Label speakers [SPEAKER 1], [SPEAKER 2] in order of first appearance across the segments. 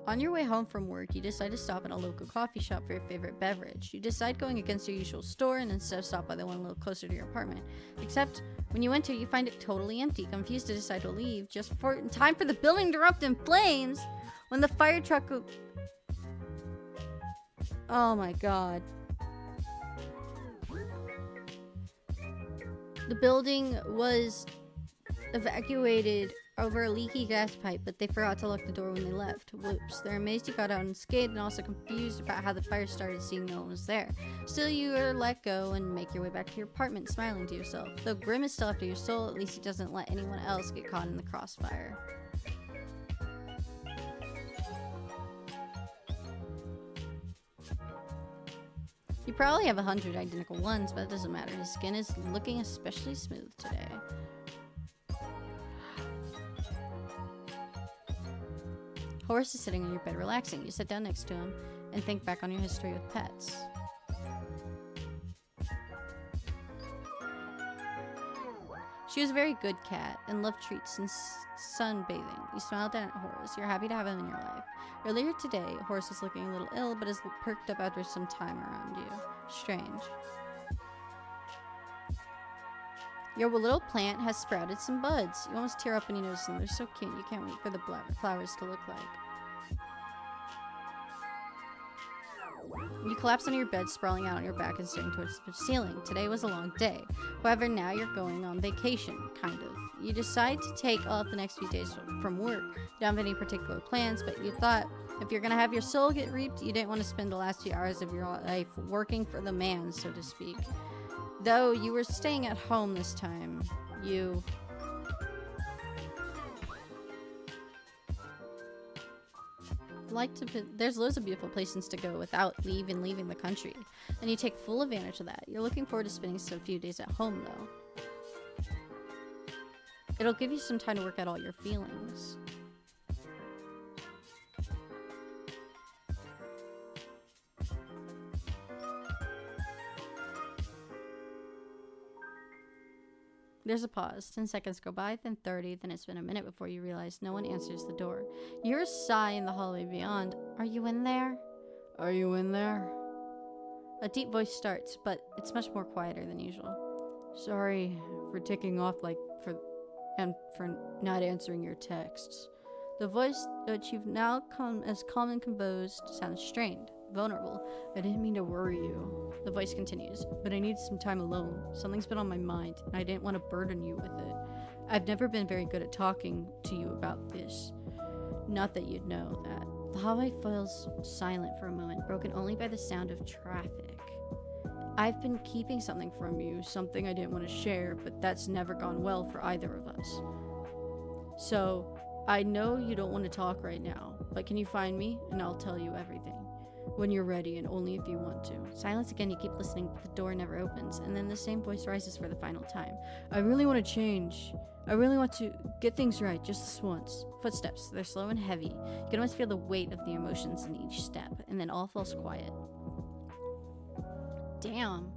[SPEAKER 1] On your way home from work, you decide to stop at a local coffee shop for your favorite beverage. You decide going against your usual store and instead stop by the one a little closer to your apartment. Except, when you enter, you find it totally empty. Confused to decide to leave, just in time for the building to erupt in flames. When the fire truck... Oh my god. The building was evacuated over a leaky gas pipe, but they forgot to lock the door when they left. Whoops. They're amazed you got out unscathed and also confused about how the fire started, seeing no one was there. Still, you are let go and make your way back to your apartment, smiling to yourself. Though Grim is still after your soul, at least he doesn't let anyone else get caught in the crossfire. You probably have 100 identical ones, but it doesn't matter. His skin is looking especially smooth today. Horace is sitting on your bed relaxing. You sit down next to him and think back on your history with pets. She was a very good cat and loved treats and sunbathing. You smile down at Horace. You're happy to have him in your life. Earlier today, Horace was looking a little ill, but is perked up after some time around you. Strange. Your little plant has sprouted some buds. You almost tear up when you notice them. They're so cute. You can't wait for the flowers to look like. You collapse on your bed, sprawling out on your back and staring towards the ceiling. Today was a long day. However, now you're going on vacation, kind of. You decide to take off the next few days from work. You don't have any particular plans, but you thought if you're going to have your soul get reaped, you didn't want to spend the last few hours of your life working for the man, so to speak. Though you were staying at home this time, you... there's loads of beautiful places to go without leaving the country, and you take full advantage of that. You're looking forward to spending some few days at home, though. It'll give you some time to work out all your feelings. There's a pause. 10 seconds go by, then 30, then it's been a minute before you realize no one answers the door. You hear a sigh in the hallway beyond. Are you in there? Are you in there? A deep voice starts, but it's much more quieter than usual. Sorry for ticking off and for not answering your texts. The voice that you've now come as calm and composed sounds strained, vulnerable. I didn't mean to worry you. The voice continues, but I need some time alone. Something's been on my mind, and I didn't want to burden you with it. I've never been very good at talking to you about this. Not that you'd know that. The hallway falls silent for a moment, broken only by the sound of traffic. I've been keeping something from you, something I didn't want to share, but that's never gone well for either of us. So, I know you don't want to talk right now, but can you find me, and I'll tell you everything. When you're ready, and only if you want to. Silence again, you keep listening, but the door never opens, and then the same voice rises for the final time. I really want to change. I really want to get things right, just this once. Footsteps, they're slow and heavy. You can almost feel the weight of the emotions in each step, and then all falls quiet. Damn.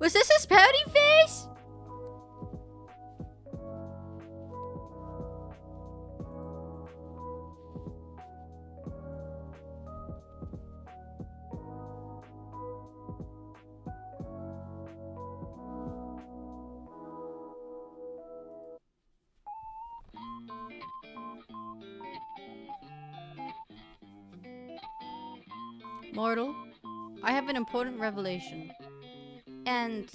[SPEAKER 1] Was this his pouty face? Mortal, I have an important revelation. And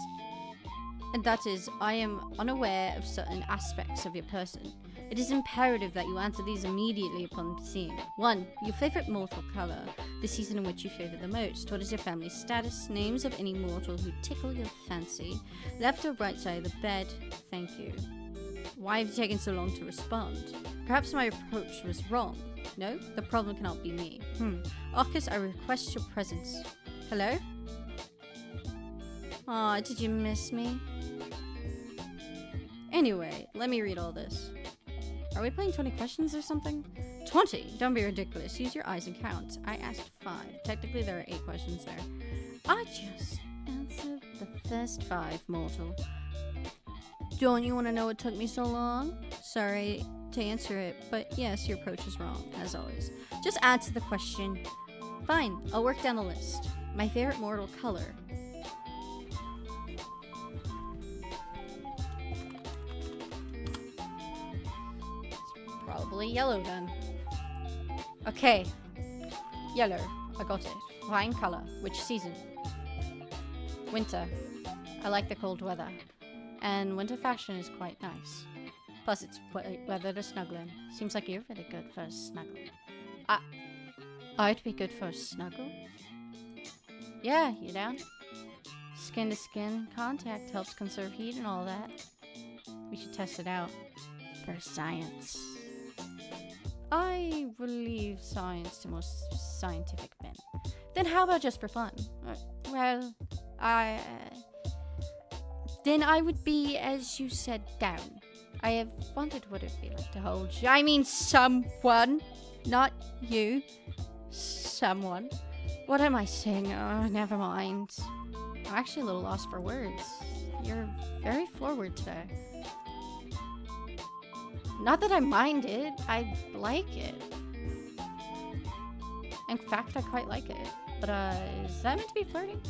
[SPEAKER 1] that is, I am unaware of certain aspects of your person. It is imperative that you answer these immediately upon seeing. 1. Your favorite mortal color. The season in which you favor the most. What is your family status? Names of any mortal who tickle your fancy. Left or right side of the bed? Thank you. Why have you taken so long to respond? Perhaps my approach was wrong. No, the problem cannot be me. Arcus, I request your presence. Hello? Aw, did you miss me? Anyway, let me read all this. Are we playing 20 questions or something? 20? Don't be ridiculous. Use your eyes and count. I asked 5. Technically, there are 8 questions there. I just answered the first 5, mortal. Don't you want to know what took me so long? Sorry to answer it, but yes, your approach is wrong, as always. Just answer the question. Fine, I'll work down the list. My favorite mortal color. Probably yellow then. Okay. Yellow. I got it. Fine color. Which season? Winter. I like the cold weather. And winter fashion is quite nice. Plus it's weather to snuggle in. Seems like you're really good for a snuggle. I'd be good for a snuggle? Yeah, you down? Skin to skin contact helps conserve heat and all that. We should test it out. For science. I will leave science to most scientific men. Then how about just for fun? Then I would be, as you said, down. I have wondered what it would be like to hold you. I mean someone, not you. Someone. What am I saying? Oh, never mind. I'm actually a little lost for words. You're very forward today. Not that I mind it, I like it. In fact, I quite like it. But, is that meant to be flirting?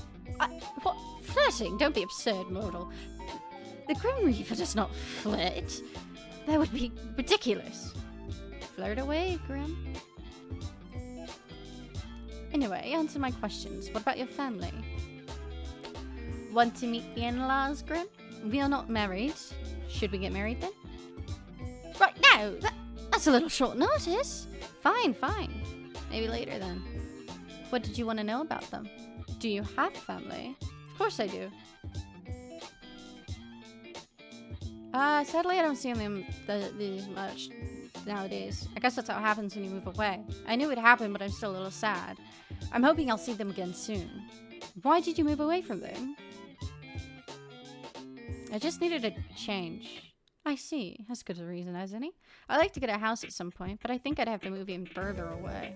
[SPEAKER 1] What? Flirting? Don't be absurd, mortal. The Grim Reaper does not flirt. That would be ridiculous. Flirt away, Grim. Anyway, answer my questions. What about your family? Want to meet the in-laws, Grim? We are not married. Should we get married then? Right now? That's a little short notice. Fine. Maybe later then. What did you want to know about them? Do you have family? Of course I do. Sadly I don't see them these much nowadays. I guess that's how it happens when you move away. I knew it would happen, but I'm still a little sad. I'm hoping I'll see them again soon. Why did you move away from them? I just needed a change. I see. As good a reason as any. I'd like to get a house at some point, but I think I'd have to move even further away.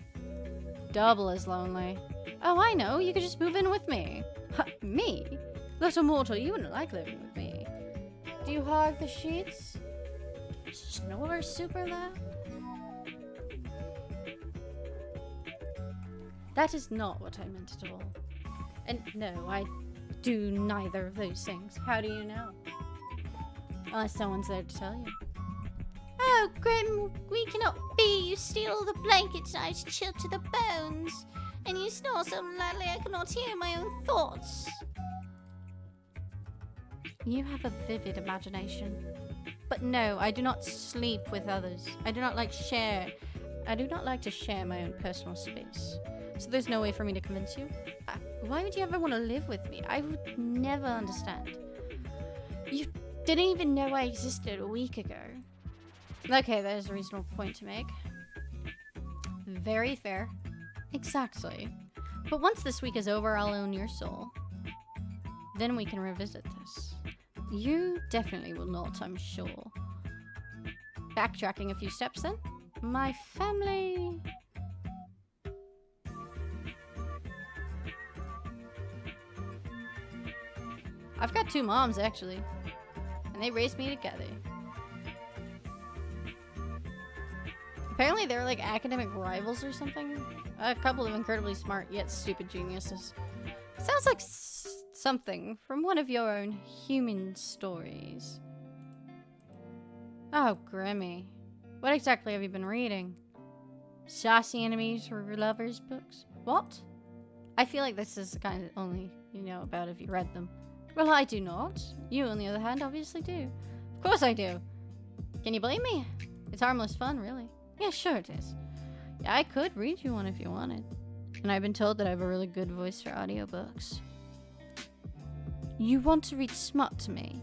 [SPEAKER 1] Double as lonely. Oh, I know. You could just move in with me. Me? Little mortal, you wouldn't like living with me. Do you hog the sheets? Snore super loud? That is not what I meant at all. And no, I do neither of those things. How do you know? Unless someone's there to tell you. Oh, Grim, we cannot be. You steal the blankets and I chill to the bones. And you snore so loudly I cannot hear my own thoughts. You have a vivid imagination. But no, I do not sleep with others. I do not like to share my own personal space. So there's no way for me to convince you? Why would you ever want to live with me? I would never understand. You didn't even know I existed a week ago. Okay, there's a reasonable point to make. Very fair. Exactly. But once this week is over, I'll own your soul. Then we can revisit this. You definitely will not, I'm sure. Backtracking a few steps then. My family... I've got 2 moms, actually. And they raised me together. Apparently they're like academic rivals or something. A couple of incredibly smart yet stupid geniuses. Sounds like something from one of your own human stories. Oh, Grimmy. What exactly have you been reading? Saucy enemies or lovers books? What? I feel like this is the kind of only you know about if you read them. Well, I do not. You, on the other hand, obviously do. Of course I do. Can you blame me? It's harmless fun, really. Yeah, sure it is. Yeah, I could read you one if you wanted. And I've been told that I have a really good voice for audiobooks. You want to read smut to me?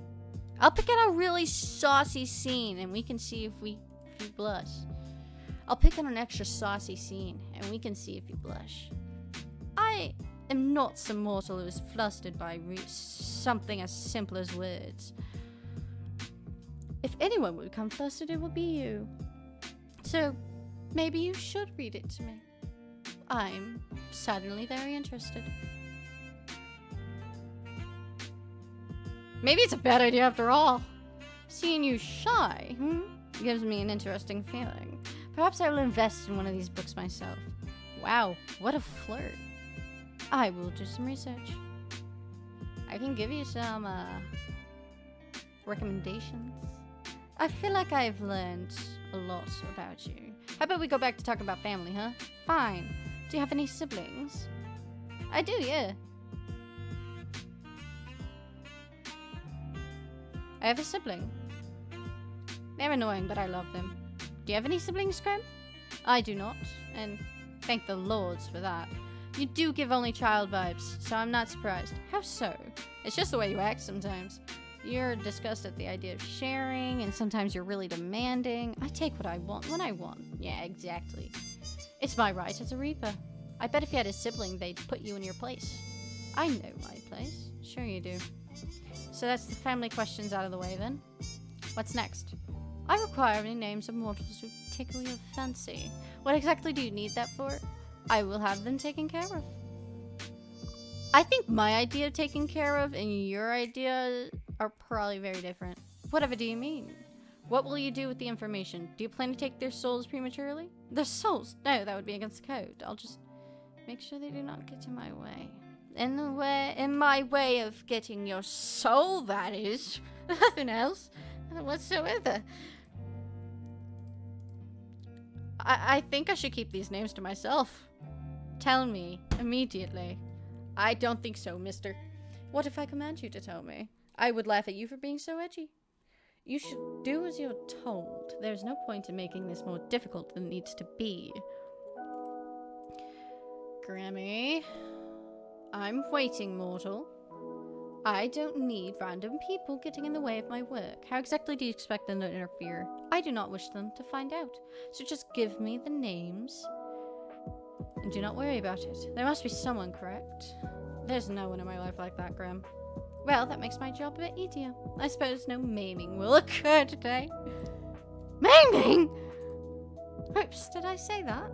[SPEAKER 1] I'll pick out a really saucy scene and we can see if you blush. I'll pick out an extra saucy scene and we can see if you blush. I am not some mortal who is flustered by something as simple as words. If anyone would become flustered, it would be you. So, maybe you should read it to me. I'm suddenly very interested. Maybe it's a bad idea after all. Seeing you shy, gives me an interesting feeling. Perhaps I will invest in one of these books myself. Wow, what a flirt. I will do some research. I can give you some, recommendations. I feel like I've learned a lot about you. How about we go back to talking about family, huh? Fine. Do you have any siblings? I do, yeah. I have a sibling. They're annoying, but I love them. Do you have any siblings, Grim? I do not, and thank the lords for that. You do give only child vibes, so I'm not surprised. How so? It's just the way you act sometimes. You're disgusted at the idea of sharing, and sometimes you're really demanding. I take what I want when I want. Yeah, exactly. It's my right as a Reaper. I bet if you had a sibling, they'd put you in your place. I know my place. Sure you do. So that's the family questions out of the way then. What's next? I require any names of mortals who tickle your fancy. What exactly do you need that for? I will have them taken care of. I think my idea of taken care of and your idea are probably very different. Whatever do you mean? What will you do with the information? Do you plan to take their souls prematurely? Their souls? No, that would be against the code. I'll just make sure they do not get in my way. In my way of getting your soul, that is. Nothing else whatsoever. I think I should keep these names to myself. Tell me immediately. I don't think so, mister. What if I command you to tell me? I would laugh at you for being so edgy. You should do as you're told. There's no point in making this more difficult than it needs to be. Grammy, I'm waiting, mortal. I don't need random people getting in the way of my work. How exactly do you expect them to interfere? I do not wish them to find out. So just give me the names. And do not worry about it. There must be someone, correct? There's no one in my life like that, Graham. Well, that makes my job a bit easier. I suppose no maiming will occur today. Maiming? Oops, did I say that?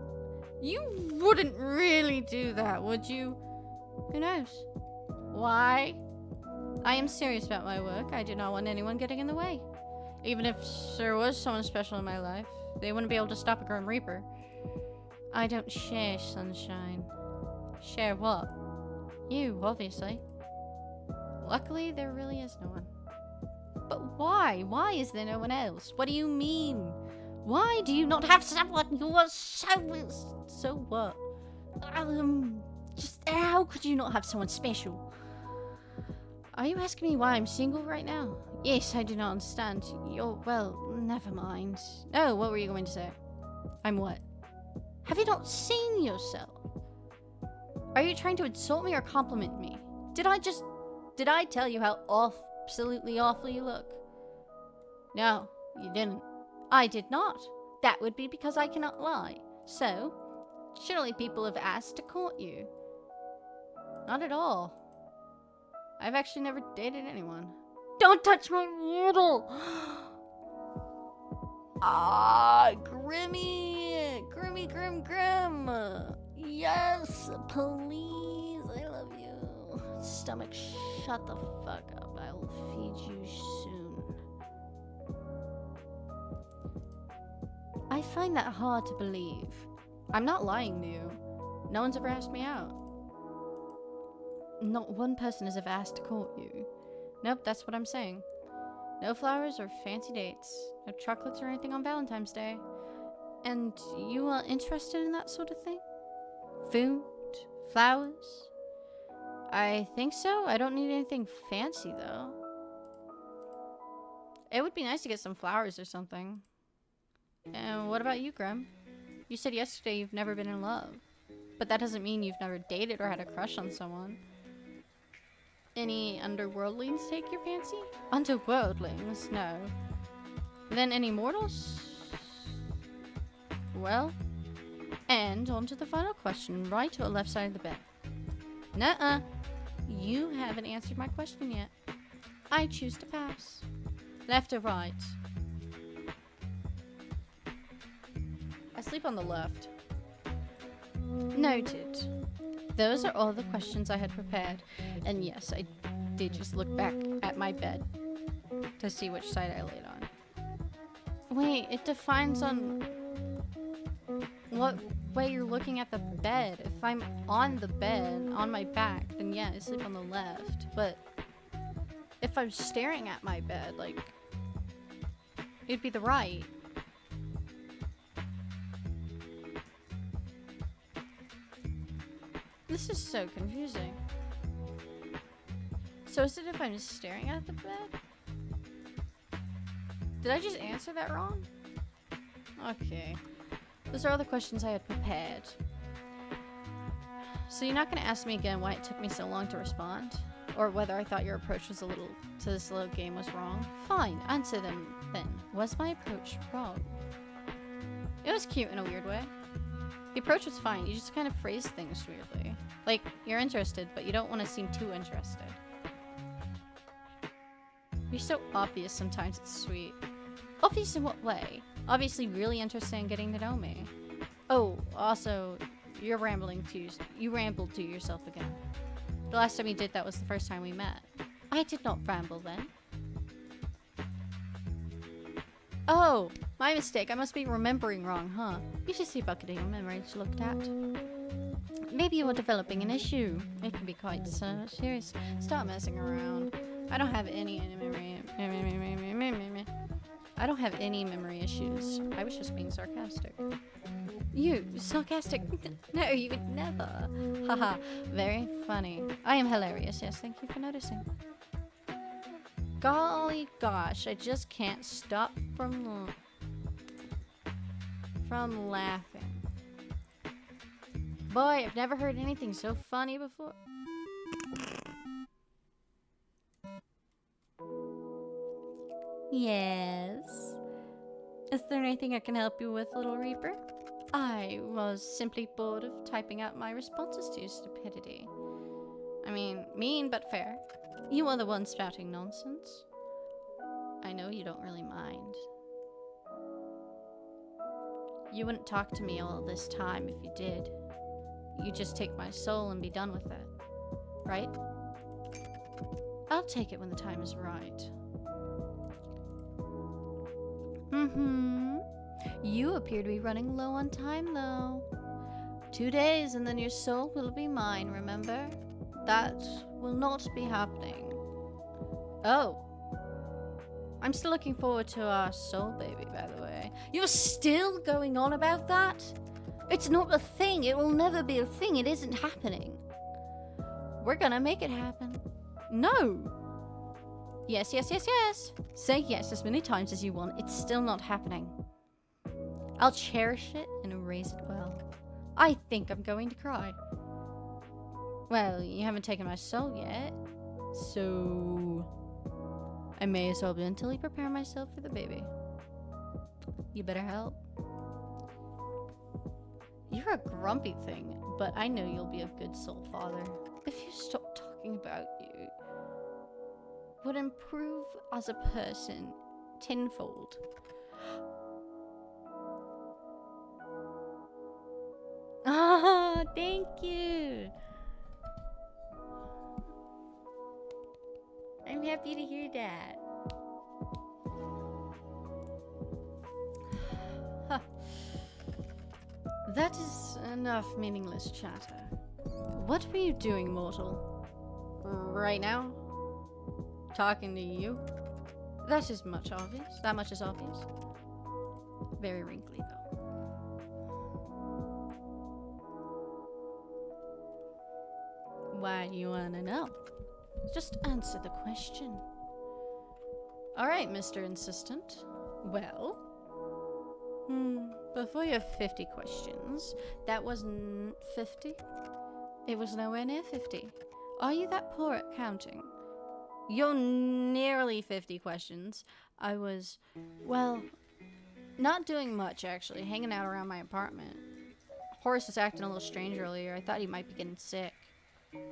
[SPEAKER 1] You wouldn't really do that, would you? Who knows? Why? I am serious about my work. I do not want anyone getting in the way. Even if there was someone special in my life, they wouldn't be able to stop a Grim Reaper. I don't share, sunshine. Share what? You, obviously. Luckily, there really is no one. But why? Why is there no one else? What do you mean? Why do you not have someone who was so what? Just how could you not have someone special? Are you asking me why I'm single right now? Yes, I do not understand. Well, never mind. Oh, what were you going to say? I'm what? Have you not seen yourself? Are you trying to insult me or compliment me? Did I tell you how absolutely awful you look? No, you didn't. I did not. That would be because I cannot lie. So, surely people have asked to court you. Not at all. I've actually never dated anyone. Don't touch my noodle! Grimmy! Grim! Yes, please, I love you. Stomach, shut the fuck up. I will feed you soon. I find that hard to believe. I'm not lying to you. No one's ever asked me out. Not one person has ever asked to court you. Nope, that's what I'm saying. No flowers or fancy dates. No chocolates or anything on Valentine's Day. And you are interested in that sort of thing? Food? Flowers? I think so. I don't need anything fancy, though. It would be nice to get some flowers or something. And what about you, Grim? You said yesterday you've never been in love. But that doesn't mean you've never dated or had a crush on someone. Any underworldlings take your fancy? Underworldlings? No. Then any mortals? Well, and on to the final question, right or left side of the bed? Nuh-uh. You haven't answered my question yet. I choose to pass. Left or right? I sleep on the left. Noted. Those are all the questions I had prepared. And yes, I did just look back at my bed to see which side I laid on. Wait, it defines on what way you're looking at the bed. If I'm on the bed, on my back, then yeah, I sleep on the left. But if I'm staring at my bed, like, it'd be the right. This is so confusing. So is it if I'm just staring at the bed? Did I just answer that wrong? Okay. Those are all the questions I had prepared. So you're not going to ask me again why it took me so long to respond? Or whether I thought your approach was to this little game was wrong? Fine, answer them then. Was my approach wrong? It was cute in a weird way. The approach was fine, you just kind of phrased things weirdly. Like, you're interested, but you don't want to seem too interested. You're so obvious sometimes, it's sweet. Obvious in what way? Obviously really interested in getting to know me. Oh, also, you rambled to yourself again. The last time you did that was the first time we met. I did not ramble then. Oh, my mistake. I must be remembering wrong, huh? You should see bucketing your memories looked at. Maybe you are developing an issue. It can be quite serious. Stop messing around. I don't have any memory. I don't have any memory issues. I was just being sarcastic. You, sarcastic? No, you would never. Haha, very funny. I am hilarious, yes, thank you for noticing. Golly gosh, I just can't stop from laughing. Boy, I've never heard anything so funny before. Yes? Is there anything I can help you with, Little Reaper? I was simply bored of typing out my responses to your stupidity. I mean, mean but fair. You are the one spouting nonsense. I know you don't really mind. You wouldn't talk to me all this time if you did. You'd just take my soul and be done with it. Right? I'll take it when the time is right. You appear to be running low on time, though. 2 days and then your soul will be mine, remember? That will not be happening. Oh. I'm still looking forward to our soul baby, by the way. You're still going on about that? It's not a thing. It will never be a thing. It isn't happening. We're gonna make it happen. No. Yes, yes, yes, yes. Say yes as many times as you want. It's still not happening. I'll cherish it and raise it well. I think I'm going to cry. Well, you haven't taken my soul yet. So I may as well mentally prepare myself for the baby. You better help. You're a grumpy thing, but I know you'll be a good soul father. If you stop talking about you, would improve as a person tenfold. Ah, thank you. I'm happy to hear that. Huh. That is enough meaningless chatter. What were you doing, mortal? Right now? Talking to you? That is much obvious. That much is obvious. Very wrinkly, though. Why do you want to know? Just answer the question. Alright, Mr. Insistent. Well? Before your 50 questions, that wasn't 50. It was nowhere near 50. Are you that poor at counting? You're nearly 50 questions. I was, well, not doing much actually, hanging out around my apartment. Horace was acting a little strange earlier. I thought he might be getting sick.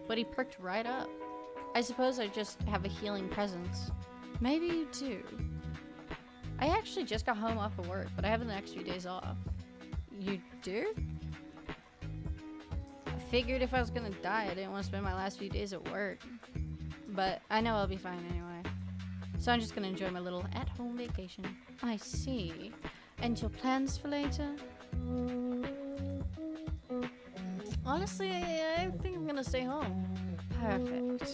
[SPEAKER 1] But he perked right up. I suppose I just have a healing presence. Maybe you do. I actually just got home off of work, but I have the next few days off. You do? I figured if I was gonna die, I didn't want to spend my last few days at work. But I know I'll be fine anyway. So I'm just gonna enjoy my little at-home vacation. I see. And your plans for later? Honestly, I think I'm gonna stay home. Perfect.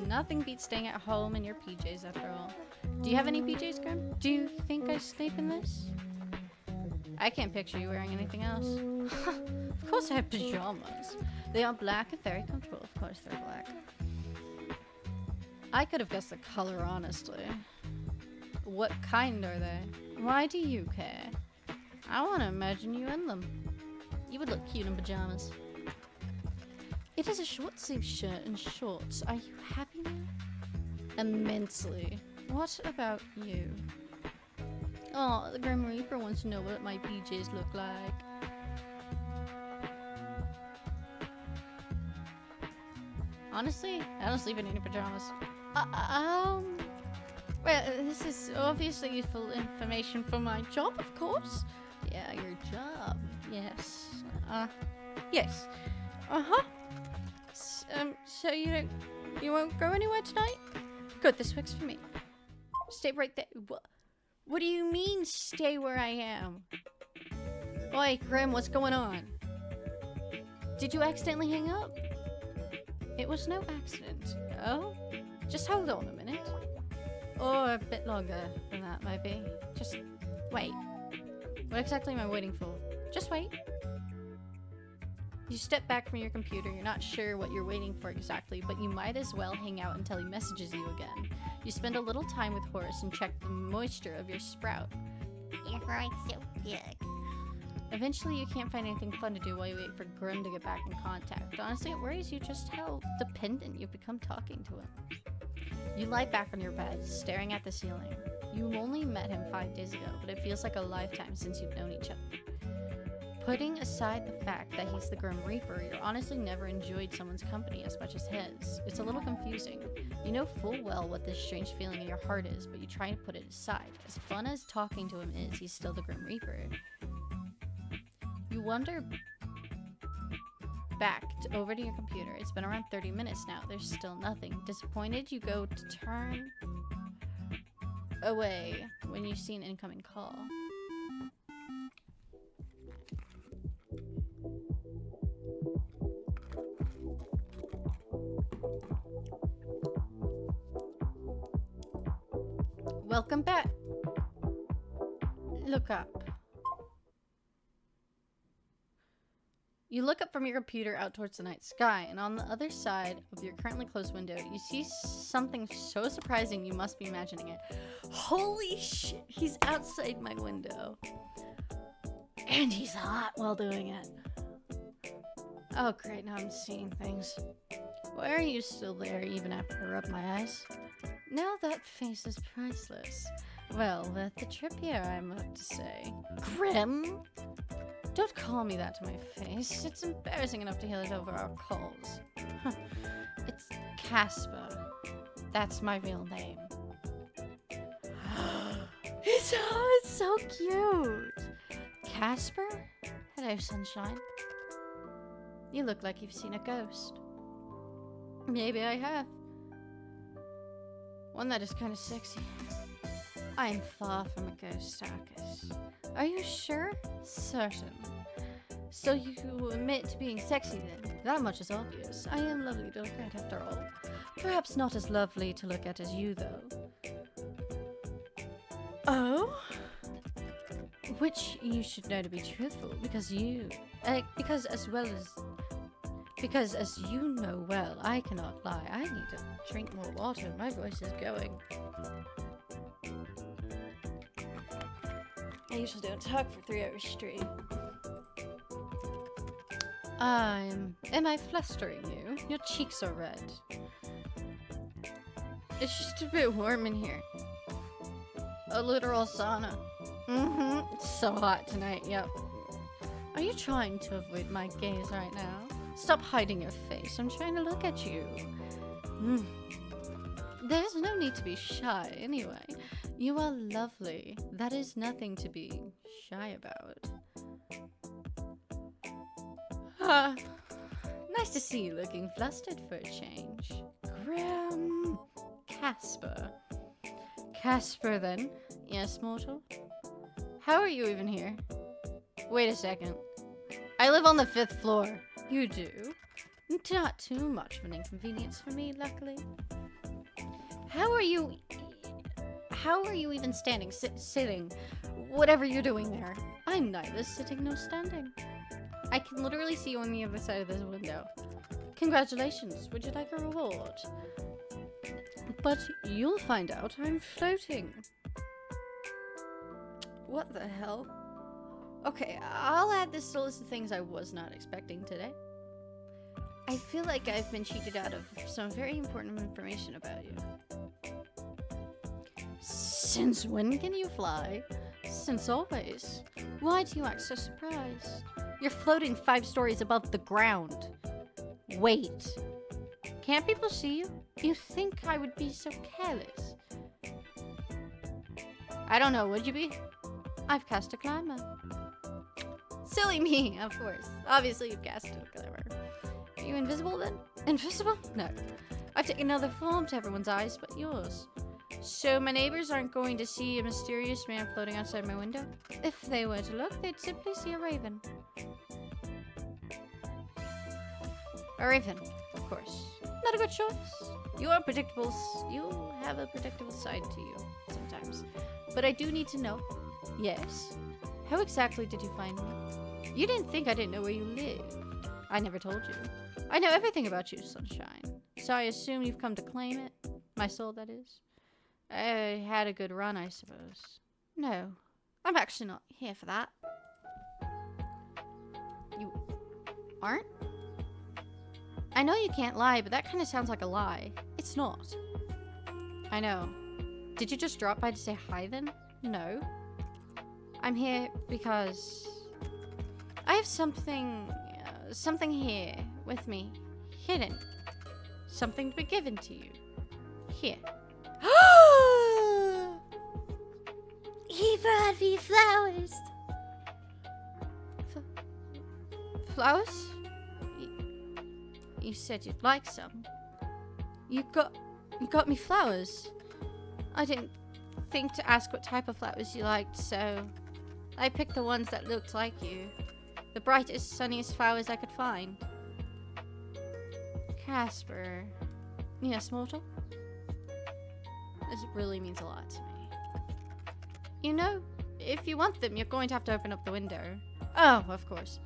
[SPEAKER 1] Nothing beats staying at home in your PJs after all. Do you have any PJs, Grim? Do you think I sleep in this? I can't picture you wearing anything else. Of course I have pajamas. They are black and very comfortable. Of course they're black. I could have guessed the color, honestly. What kind are they? Why do you care? I want to imagine you in them. You would look cute in pajamas. It is a short-sleeved shirt and shorts. Are you happy now? Immensely. What about you? Oh, the Grim Reaper wants to know what my PJs look like. Honestly, I don't sleep in any pajamas. Well, this is obviously useful information for my job, of course. Yeah, your job. Yes. Yes. Uh-huh. So you won't go anywhere tonight? Good, this works for me. Stay right there. What do you mean, stay where I am? Oi, Grim, what's going on? Did you accidentally hang up? It was no accident. Oh? Just hold on a minute. Or a bit longer than that, maybe. Just wait. What exactly am I waiting for? Just wait. You step back from your computer, you're not sure what you're waiting for exactly, but you might as well hang out until he messages you again. You spend a little time with Horace and check the moisture of your sprout.
[SPEAKER 2] Your heart's so big.
[SPEAKER 1] Eventually you can't find anything fun to do while you wait for Grim to get back in contact. Honestly, it worries you just how dependent you've become talking to him. You lie back on your bed, staring at the ceiling. You only met him 5 days ago, but it feels like a lifetime since you've known each other. Putting aside the fact that he's the Grim Reaper, you've honestly never enjoyed someone's company as much as his. It's a little confusing. You know full well what this strange feeling in your heart is, but you try to put it aside. As fun as talking to him is, he's still the Grim Reaper. You wander back over to your computer. It's been around 30 minutes now. There's still nothing. Disappointed, you go to turn away when you see an incoming call. Welcome back. Look up. You look up from your computer out towards the night sky, and on the other side of your currently closed window, you see something so surprising you must be imagining it. Holy shit, he's outside my window. And he's hot while doing it. Oh great, now I'm seeing things. Why are you still there even after I rub my eyes? Now that face is priceless. Well, let the trip here, I have to say. Grim? Don't call me that to my face. It's embarrassing enough to hear it over our calls. It's Casper. That's my real name. It's so cute. Casper? Hello, sunshine. You look like you've seen a ghost. Maybe I have. One that is kind of sexy. I'm far from a ghost, Arcus. Are you sure? Certain. So you admit to being sexy then? That much is obvious. I am lovely to look at after all. Perhaps not as lovely to look at as you, though. Oh? Which you should know to be truthful, because as you know well, I cannot lie. I need to drink more water. My voice is going. I usually don't talk for 3 hours straight. Am I flustering you? Your cheeks are red. It's just a bit warm in here. A literal sauna. It's so hot tonight, yep. Are you trying to avoid my gaze right now? Stop hiding your face. I'm trying to look at you. There's no need to be shy anyway. You are lovely. That is nothing to be shy about. Nice to see you looking flustered for a change. Graham Casper. Casper, then. Yes, mortal? How are you even here? Wait a second. I live on the 5th floor. You do? Not too much of an inconvenience for me, luckily. How are you even standing, sitting, whatever you're doing there? I'm neither sitting nor standing. I can literally see you on the other side of this window. Congratulations, would you like a reward? But you'll find out I'm floating. What the hell? Okay, I'll add this to the list of things I was not expecting today. I feel like I've been cheated out of some very important information about you. Since when can you fly? Since always. Why do you act so surprised? You're floating 5 stories above the ground. Wait. Can't people see you? You think I would be so careless? I don't know, would you be? I've cast a climber. Silly me, of course. Obviously you've cast a climber. Are you invisible then? Invisible? No. I've taken another form to everyone's eyes but yours. So my neighbors aren't going to see a mysterious man floating outside my window? If they were to look, they'd simply see a raven. A raven, of course. Not a good choice. You are predictable. You have a predictable side to you sometimes. But I do need to know. Yes? How exactly did you find me? You didn't think I didn't know where you lived. I never told you. I know everything about you, Sunshine. So I assume you've come to claim it? My soul, that is. I had a good run, I suppose. No, I'm actually not here for that. You aren't? I know you can't lie, but that kind of sounds like a lie. It's not. I know. Did you just drop by to say hi then? No. I'm here because I have something here with me, hidden. Something to be given to you. Here.
[SPEAKER 2] He brought me flowers.
[SPEAKER 1] Flowers? You said you'd like some. You got me flowers. I didn't think to ask what type of flowers you liked, so I picked the ones that looked like you. The brightest, sunniest flowers I could find. Casper. Yes, mortal? This really means a lot to me. You know, if you want them, you're going to have to open up the window. Oh, of course.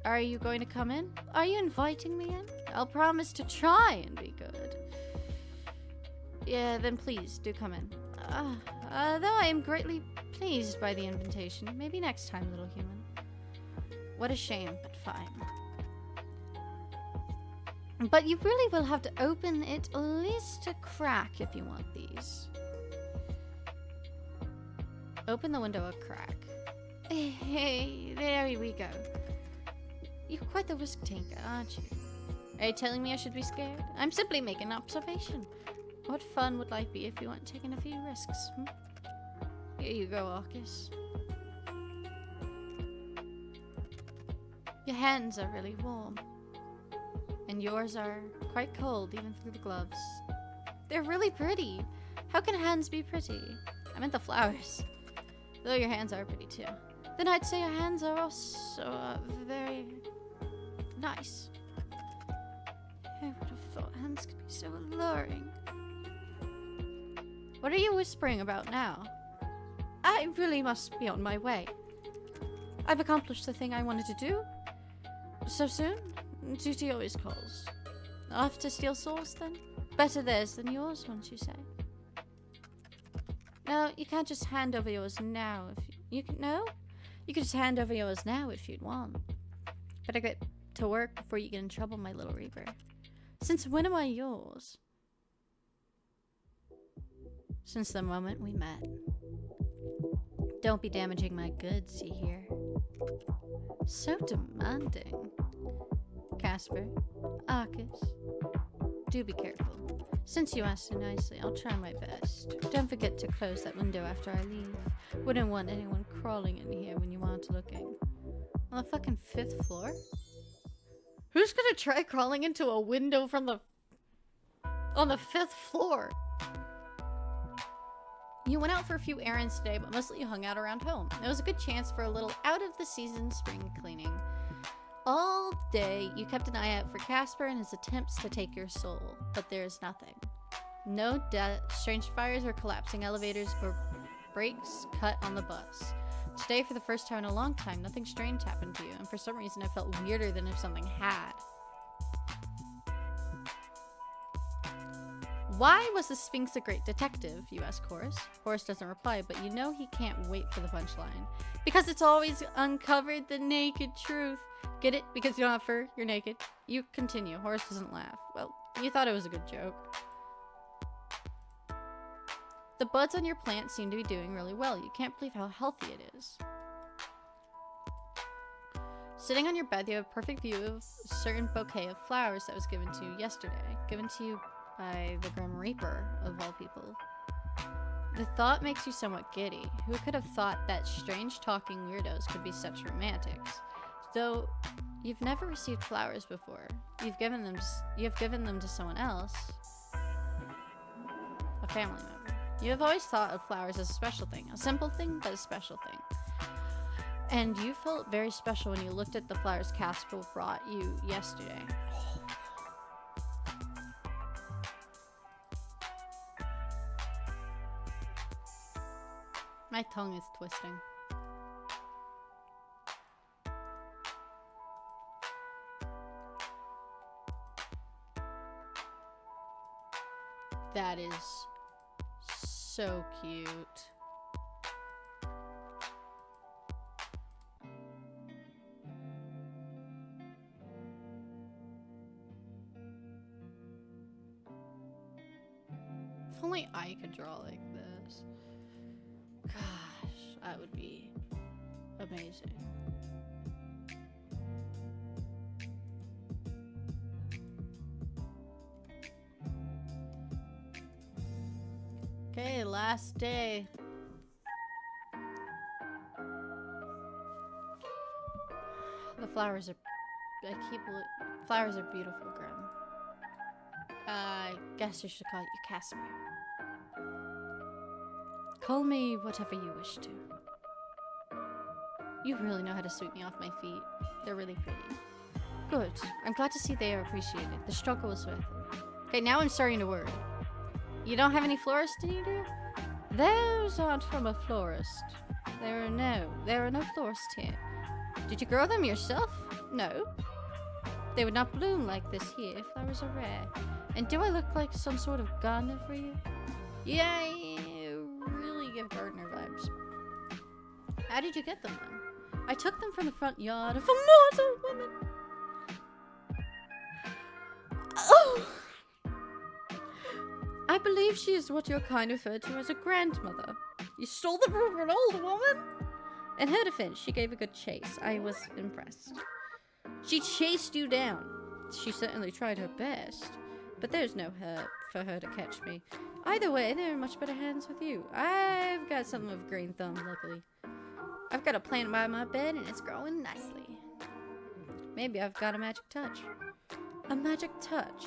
[SPEAKER 1] Are you going to come in? Are you inviting me in? I'll promise to try and be good. Yeah, then please, do come in. Though I am greatly pleased by the invitation. Maybe next time, little human. What a shame, but fine. But you really will have to open it at least a crack if you want these. Open the window a crack. Hey, there we go. You're quite the risk taker, aren't you? Are you telling me I should be scared? I'm simply making an observation. What fun would life be if you weren't taking a few risks? Here you go, Arcus. Your hands are really warm. And yours are quite cold, even through the gloves. They're really pretty. How can hands be pretty? I meant the flowers. Though your hands are pretty too. Then I'd say your hands are also very nice. Who would have thought hands could be so alluring? What are you whispering about now? I really must be on my way. I've accomplished the thing I wanted to do. So soon? Duty always calls. Off to steal souls then? Better theirs than yours, wouldn't you say? No, you can't just hand over yours now if you can. No? You could just hand over yours now if you'd want. Better get to work before you get in trouble, my little Reaper. Since when am I yours? Since the moment we met. Don't be damaging my goods, you hear? So demanding. Casper, Arcus, do be careful. Since you asked so nicely, I'll try my best. Don't forget to close that window after I leave. Wouldn't want anyone crawling in here when you aren't looking. On the fucking 5th floor? Who's gonna try crawling into a window from the... on the 5th floor? You went out for a few errands today, but mostly you hung out around home. It was a good chance for a little out-of-the-season spring cleaning. All day, you kept an eye out for Casper and his attempts to take your soul, but there's nothing. No strange fires or collapsing elevators or brakes cut on the bus. Today, for the first time in a long time, nothing strange happened to you, and for some reason I felt weirder than if something had. Why was the Sphinx a great detective, you ask Horace. Horace doesn't reply, but you know he can't wait for the punchline. Because it's always uncovered the naked truth. Get it? Because you don't have fur, you're naked. You continue. Horace doesn't laugh. Well, you thought it was a good joke. The buds on your plant seem to be doing really well. You can't believe how healthy it is. Sitting on your bed, you have a perfect view of a certain bouquet of flowers that was given to you yesterday. Given to you by the Grim Reaper, of all people. The thought makes you somewhat giddy. Who could have thought that strange talking weirdos could be such romantics? Though you've never received flowers before. You have given them to someone else. A family member. You have always thought of flowers as a special thing. A simple thing, but a special thing. And you felt very special when you looked at the flowers Casper brought you yesterday. My tongue is twisting. That is so cute. If only I could draw like this. Gosh, that would be amazing. Okay, last day. The flowers are... Flowers are beautiful, Grim. I guess I should call you Casper. Call me whatever you wish to. You really know how to sweep me off my feet. They're really pretty. Good. I'm glad to see they are appreciated. The struggle was worth it. Okay, now I'm starting to worry. You don't have any florists, do you? Those aren't from a florist. There are no florists here. Did you grow them yourself? No. They would not bloom like this here. Flowers are rare. And do I look like some sort of gardener for you? Yeah, you really give gardener vibes. How did you get them then? I took them from the front yard of a mortal woman. Oh! I believe she is what your kind referred to as a grandmother. You stole them from an old woman? In her defense, she gave a good chase. I was impressed. She chased you down. She certainly tried her best. But there's no hope for her to catch me. Either way, they're in much better hands with you. I've got something of a green thumb, luckily. I've got a plant by my bed, and it's growing nicely. Maybe I've got a magic touch. A magic touch?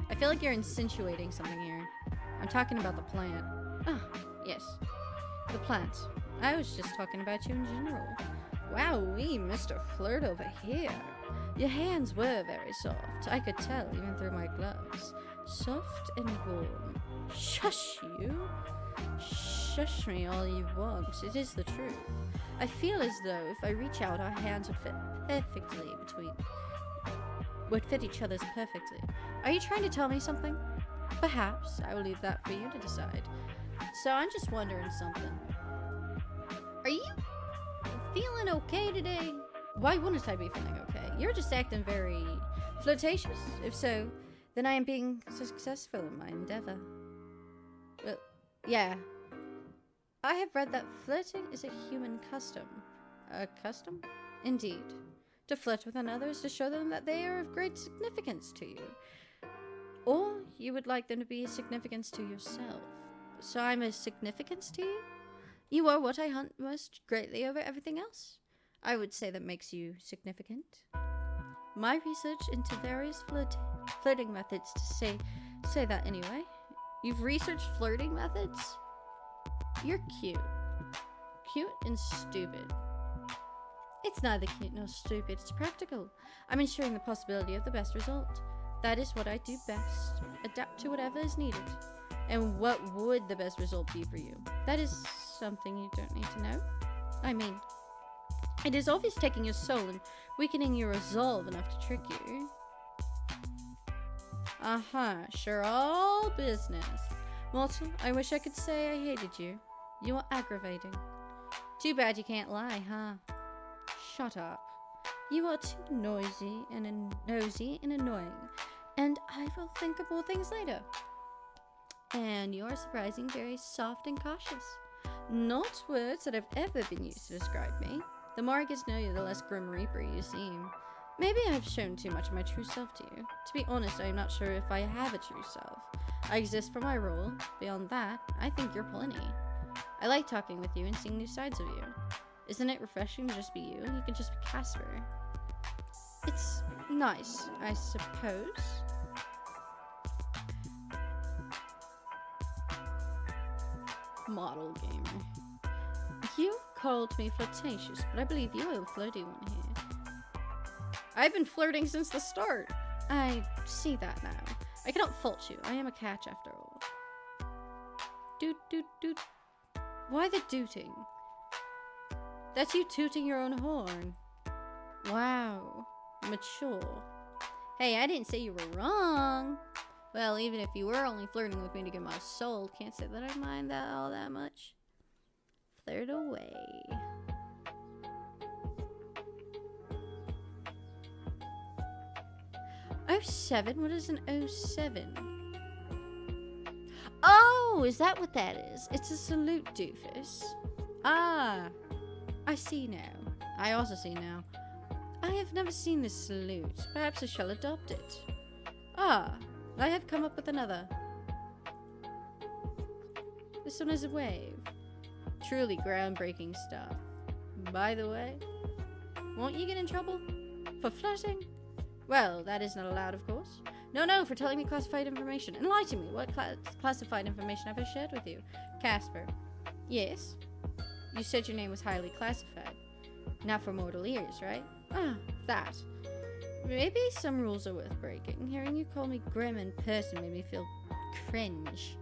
[SPEAKER 1] I feel like you're insinuating something here. I'm talking about the plant. Ah, yes. The plant. I was just talking about you in general. Wowee, Mr. Flirt over here. Your hands were very soft. I could tell even through my gloves. Soft and warm. Shush you. Shush me all you want. It is the truth. I feel as though if I reach out, our hands would fit perfectly would fit each other's perfectly. Are you trying to tell me something? Perhaps. I will leave that for you to decide. So I'm just wondering something. Are you feeling okay today? Why wouldn't I be feeling okay? You're just acting very flirtatious. If so, then I am being successful in my endeavor. Well, yeah. I have read that flirting is a human custom. A custom? Indeed. To flirt with another is to show them that they are of great significance to you. Or you would like them to be a significance to yourself. So I'm a significance to you? You are what I hunt most greatly over everything else. I would say that makes you significant. My research into various flirting methods to say that anyway. You've researched flirting methods? You're cute. Cute and stupid. It's neither cute nor stupid, it's practical. I'm ensuring the possibility of the best result. That is what I do best. Adapt to whatever is needed. And what would the best result be for you? That is something you don't need to know. I mean, it is obvious taking your soul and weakening your resolve enough to trick you. Sure, all business. Mortal, I wish I could say I hated you. You are aggravating. Too bad you can't lie, huh? Shut up. You are too nosy and annoying, and I will think of more things later. And you're surprising very soft and cautious. Not words that have ever been used to describe me. The more I get to know you, the less Grim Reaper you seem. Maybe I have shown too much of my true self to you. To be honest, I am not sure if I have a true self. I exist for my role. Beyond that, I think you're plenty. I like talking with you and seeing new sides of you. Isn't it refreshing to just be you? You can just be Casper. It's nice, I suppose. Model gamer. You called me flirtatious, but I believe you are the flirty one here. I've been flirting since the start. I see that now. I cannot fault you. I am a catch after all. Doot doot doot. Why the dooting? That's you tooting your own horn. Wow. Mature. Hey, I didn't say you were wrong. Well, even if you were only flirting with me to get my soul, can't say that I mind that all that much. Flirt away. '07? What is an 07? Oh, is that what that is? It's a salute, doofus. Ah, I see now. I also see now. I have never seen this salute. Perhaps I shall adopt it. Ah, I have come up with another. This one is a wave. Truly groundbreaking stuff. By the way, won't you get in trouble? For flirting? Well, that is not allowed, of course. No, for telling me classified information. Enlighten me. What classified information have I shared with you? Casper. Yes? You said your name was highly classified. Not for mortal ears, right? Ah, that. Maybe some rules are worth breaking. Hearing you call me grim in person made me feel cringe.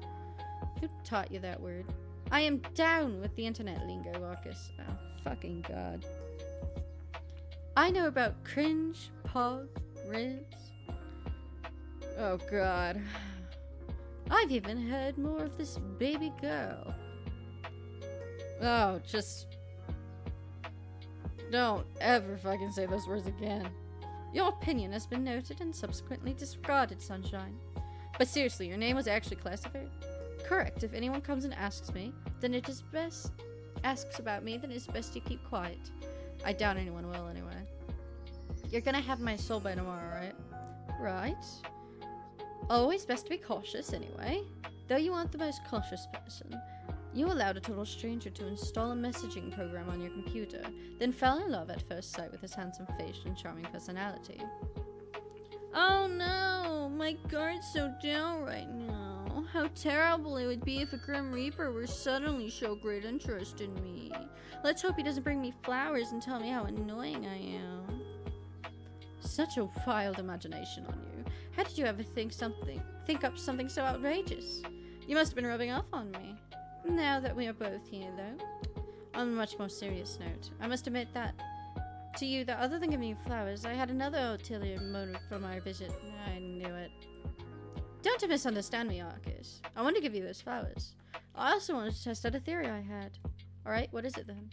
[SPEAKER 1] Who taught you that word? I am down with the internet lingo, Marcus. Oh, fucking god. I know about cringe, pog, ribs. Oh god. I've even heard more of this baby girl. Oh, just don't ever fucking say those words again. Your opinion has been noted and subsequently disregarded, Sunshine. But seriously, your name was actually classified? Correct. If anyone comes and asks about me, then it is best you keep quiet. I doubt anyone will anyway. You're gonna have my soul by tomorrow, right? Right. Always best to be cautious anyway. Though you aren't the most cautious person, you allowed a total stranger to install a messaging program on your computer, then fell in love at first sight with his handsome face and charming personality. Oh no, my guard's so down right now. How terrible it would be if a Grim Reaper were suddenly show great interest in me. Let's hope he doesn't bring me flowers and tell me how annoying I am. Such a wild imagination on you. How did you ever think up something so outrageous? You must have been rubbing off on me. Now that we are both here, though, on a much more serious note, I must admit that to you that other than giving you flowers, I had another ulterior motive for my visit. I knew it. Don't misunderstand me, Arcus. I want to give you those flowers. I also wanted to test out a theory I had. Alright, what is it then?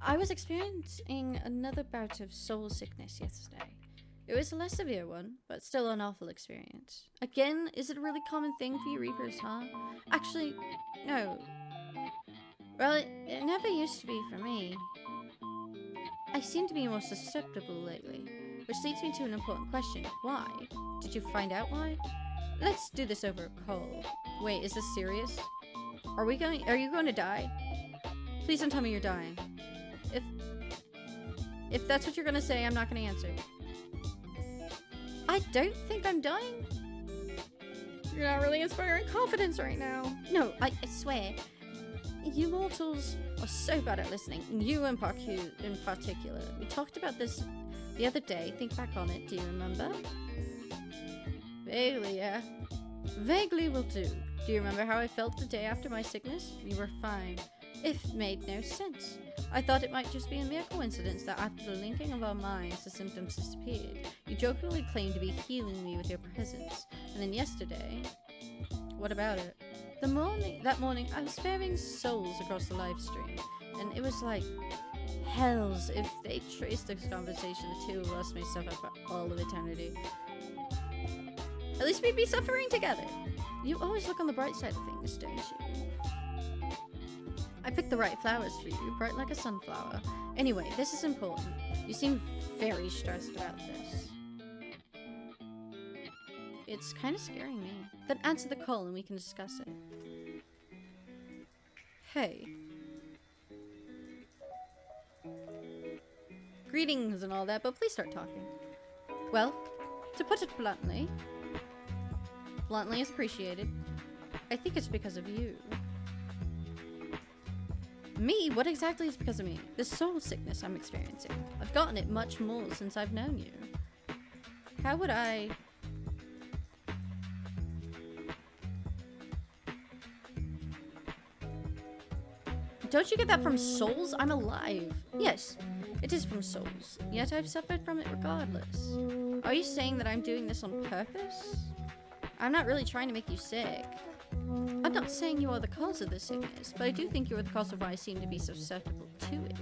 [SPEAKER 1] I was experiencing another bout of soul sickness yesterday. It was a less severe one, but still an awful experience. Again, is it a really common thing for you Reapers, huh? Actually, no. Well, it never used to be for me. I seem to be more susceptible lately, which leads me to an important question. Why? Did you find out why? Let's do this over a call. Wait, is this serious? Are you going to die? Please don't tell me you're dying. If that's what you're gonna say, I'm not gonna answer. I don't think I'm dying. You're not really inspiring confidence right now. No, I swear. You mortals are so bad at listening. You in particular. We talked about this the other day. Think back on it. Do you remember? Vaguely, yeah. Vaguely will do. Do you remember how I felt the day after my sickness? You were fine. It made no sense. I thought it might just be a mere coincidence that after the linking of our minds, the symptoms disappeared. You jokingly claimed to be healing me with your presence. And then yesterday... What about it? That morning, I was sparing souls across the live stream. And it was like... Hells, if they traced this conversation, the two of us may suffer for all of eternity. At least we'd be suffering together. You always look on the bright side of things, don't you? I picked the right flowers for you, bright like a sunflower. Anyway, this is important. You seem very stressed about this. It's kind of scaring me. Then answer the call and we can discuss it. Hey. Greetings and all that, but please start talking. Well, to put it bluntly is appreciated. I think it's because of you. Me? What exactly is because of me? This soul sickness I'm experiencing. I've gotten it much more since I've known you. How would I... Don't you get that from souls? I'm alive. Yes, it is from souls. Yet I've suffered from it regardless. Are you saying that I'm doing this on purpose? I'm not really trying to make you sick. I'm not saying you are the cause of the sickness, but I do think you are the cause of why I seem to be susceptible to it.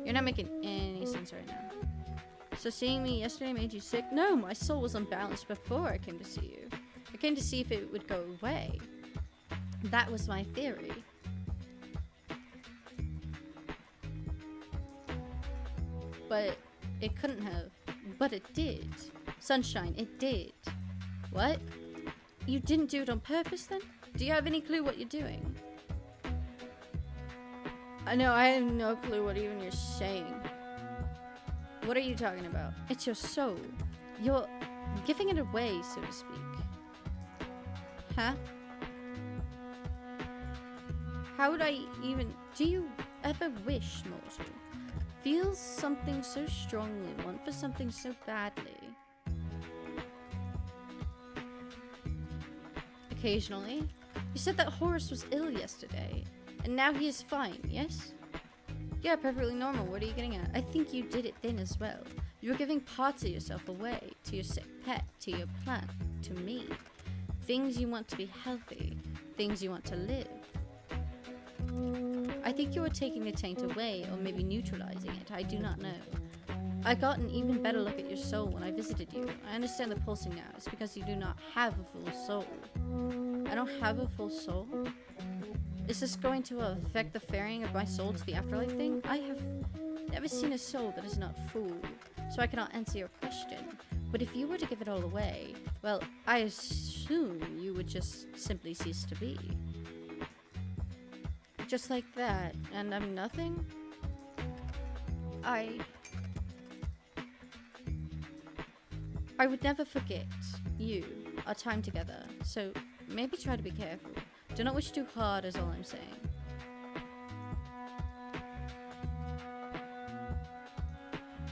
[SPEAKER 1] You're not making any sense right now. So seeing me yesterday made you sick? No, my soul was unbalanced before I came to see you. I came to see if it would go away. That was my theory. But it couldn't have. But it did. Sunshine, it did. What? You didn't do it on purpose then? Do you have any clue what you're doing? I know, I have no clue what even you're saying. What are you talking about? It's your soul. You're giving it away, so to speak. Huh? How would I even... Do you ever wish, mortal? Feel something so strongly, want for something so badly. Occasionally. You said that Horace was ill yesterday, and now he is fine, yes? Yeah, perfectly normal. What are you getting at? I think you did it then as well. You were giving parts of yourself away, to your sick pet, to your plant, to me. Things you want to be healthy, things you want to live. I think you were taking the taint away, or maybe neutralizing it. I do not know. I got an even better look at your soul when I visited you. I understand the pulsing now. It's because you do not have a full soul. I don't have a full soul? Is this going to affect the ferrying of my soul to the afterlife thing? I have never seen a soul that is not full, so I cannot answer your question. But if you were to give it all away, well, I assume you would just simply cease to be. Just like that, and I'm nothing? I would never forget you, our time together, so maybe try to be careful. Do not wish too hard is all I'm saying.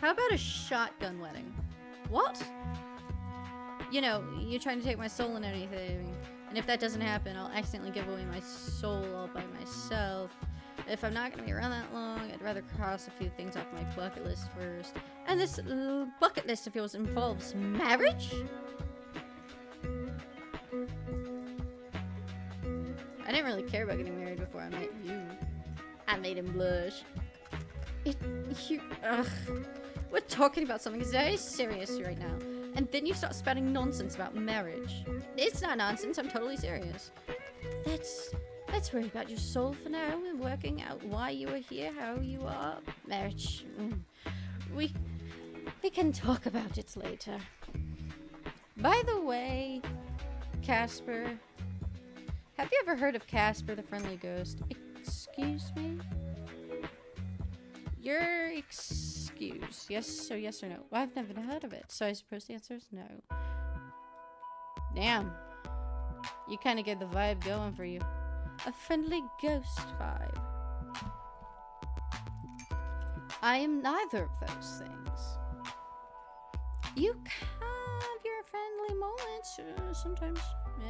[SPEAKER 1] How about a shotgun wedding? What? You know, you're trying to take my soul and anything, and if that doesn't happen, I'll accidentally give away my soul all by myself. If I'm not gonna be around that long, I'd rather cross a few things off my bucket list first. And this bucket list of yours involves marriage? didn't really care about getting married before I met you. I made him blush. We're talking about something very serious right now. And then you start spouting nonsense about marriage. It's not nonsense, I'm totally serious. Let's worry about your soul for now and working out why you are here, how you are. Marriage. We can talk about it later. By the way, Casper, have you ever heard of Casper the Friendly Ghost? Excuse me? You're excused. Yes or no? Well, I've never heard of it, so I suppose the answer is no. Damn. You kind of get the vibe going for you. A friendly ghost vibe. I am neither of those things. You have your friendly moments, sometimes,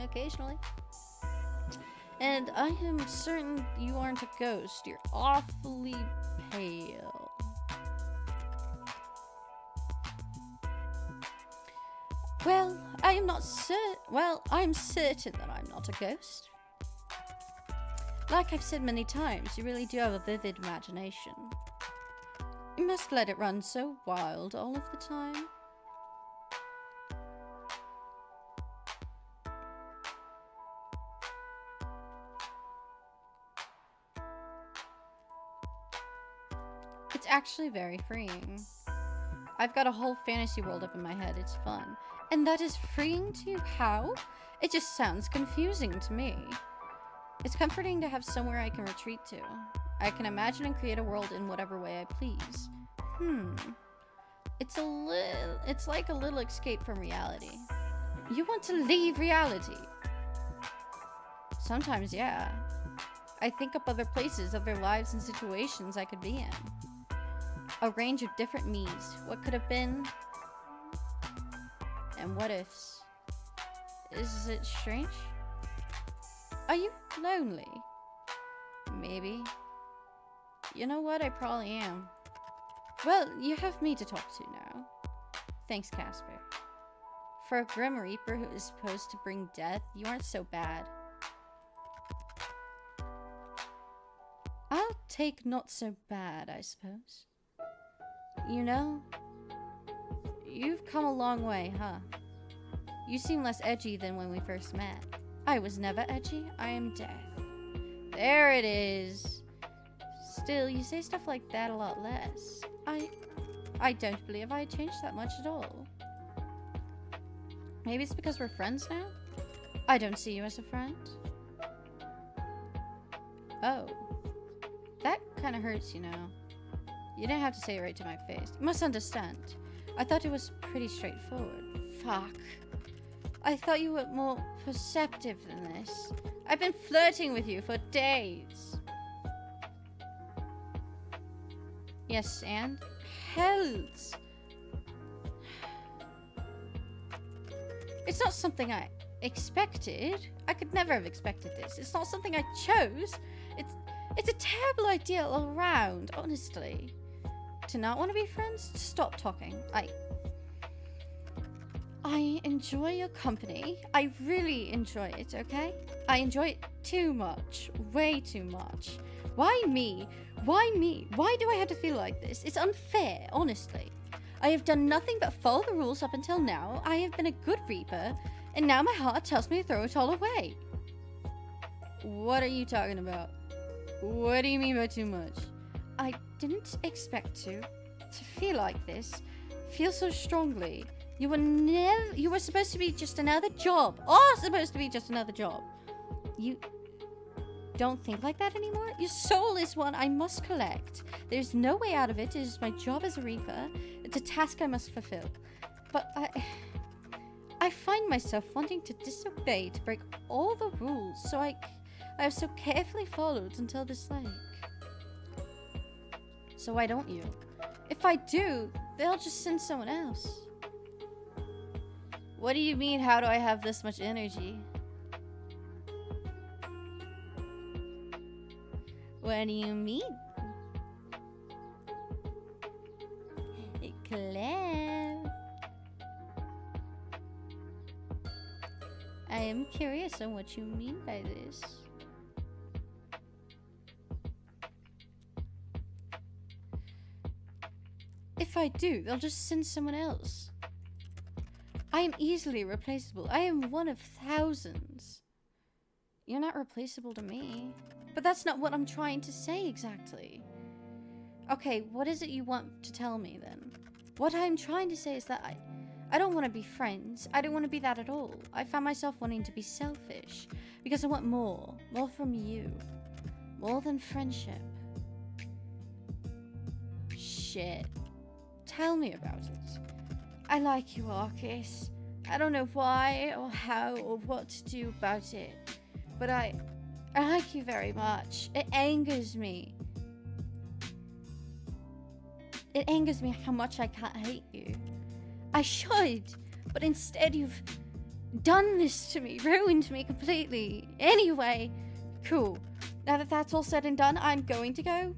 [SPEAKER 1] occasionally. And I am certain you aren't a ghost. You're awfully pale. Well, I'm certain that I'm not a ghost. Like I've said many times, you really do have a vivid imagination. You must let it run so wild all of the time. It's actually very freeing. I've got a whole fantasy world up in my head. It's fun. And that is freeing to you? How? It just sounds confusing to me. It's comforting to have somewhere I can retreat to. I can imagine and create a world in whatever way I please. It's like a little escape from reality. You want to leave reality? Sometimes, yeah. I think up other places, other lives and situations I could be in. A range of different me's. What could have been? And what ifs? Is it strange? Are you lonely? Maybe. You know what? I probably am. Well, you have me to talk to now. Thanks, Casper. For a Grim Reaper who is supposed to bring death, you aren't so bad. I'll take not so bad, I suppose. You know, you've come a long way, huh? You seem less edgy than when we first met. I was never edgy. I am deaf. There it is. Still, you say stuff like that a lot less. I don't believe I changed that much at all. Maybe it's because we're friends now? I don't see you as a friend. Oh. That kind of hurts, you know. You didn't have to say it right to my face. You must understand. I thought it was pretty straightforward. Fuck. I thought you were more perceptive than this. I've been flirting with you for days. Yes, and? Hells. It's not something I expected. I could never have expected this. It's not something I chose. It's a terrible idea all around, honestly. To not want to be friends? Stop talking. I enjoy your company. I really enjoy it, okay? I enjoy it too much. Way too much. Why me? Why me? Why do I have to feel like this? It's unfair, honestly. I have done nothing but follow the rules up until now. I have been a good Reaper, and now my heart tells me to throw it all away. What are you talking about? What do you mean by too much? I didn't expect to feel like this. Feel so strongly. You were supposed to be just another job. All supposed to be just another job. You don't think like that anymore? Your soul is one I must collect. There's no way out of it. It is my job as a Reaper. It's a task I must fulfill. But I find myself wanting to disobey, to break all the rules, so I have so carefully followed until this lake. So why don't you? If I do, they'll just send someone else. What do you mean, how do I have this much energy? What do you mean? Clem. I am curious on what you mean by this. if I do, they'll just send someone else. I am easily replaceable. I am one of thousands. You're not replaceable to me. But that's not what I'm trying to say exactly. Okay, what is it you want to tell me then? What I'm trying to say is that I don't want to be friends. I don't want to be that at all. I found myself wanting to be selfish because I want more. More from you. More than friendship. Shit. Tell me about it. I like you, Arcus. I don't know why or how or what to do about it. But I like you very much. It angers me. It angers me how much I can't hate you. I should, but instead you've done this to me, ruined me completely. Anyway, cool. Now that that's all said and done, I'm going to go.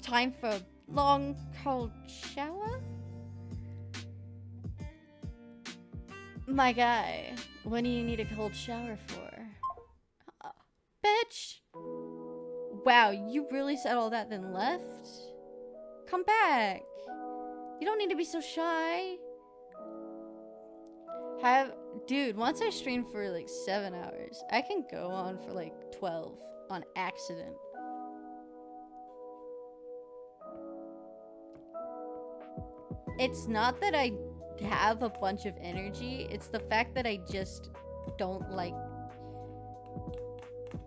[SPEAKER 1] Time for a long, cold shower? My guy, when do you need a cold shower for? Bitch! Wow, you really said all that then left? Come back! You don't need to be so shy. Dude, once I stream for like 7 hours, I can go on for like 12 on accident. It's not that I have a bunch of energy, it's the fact that I just don't like...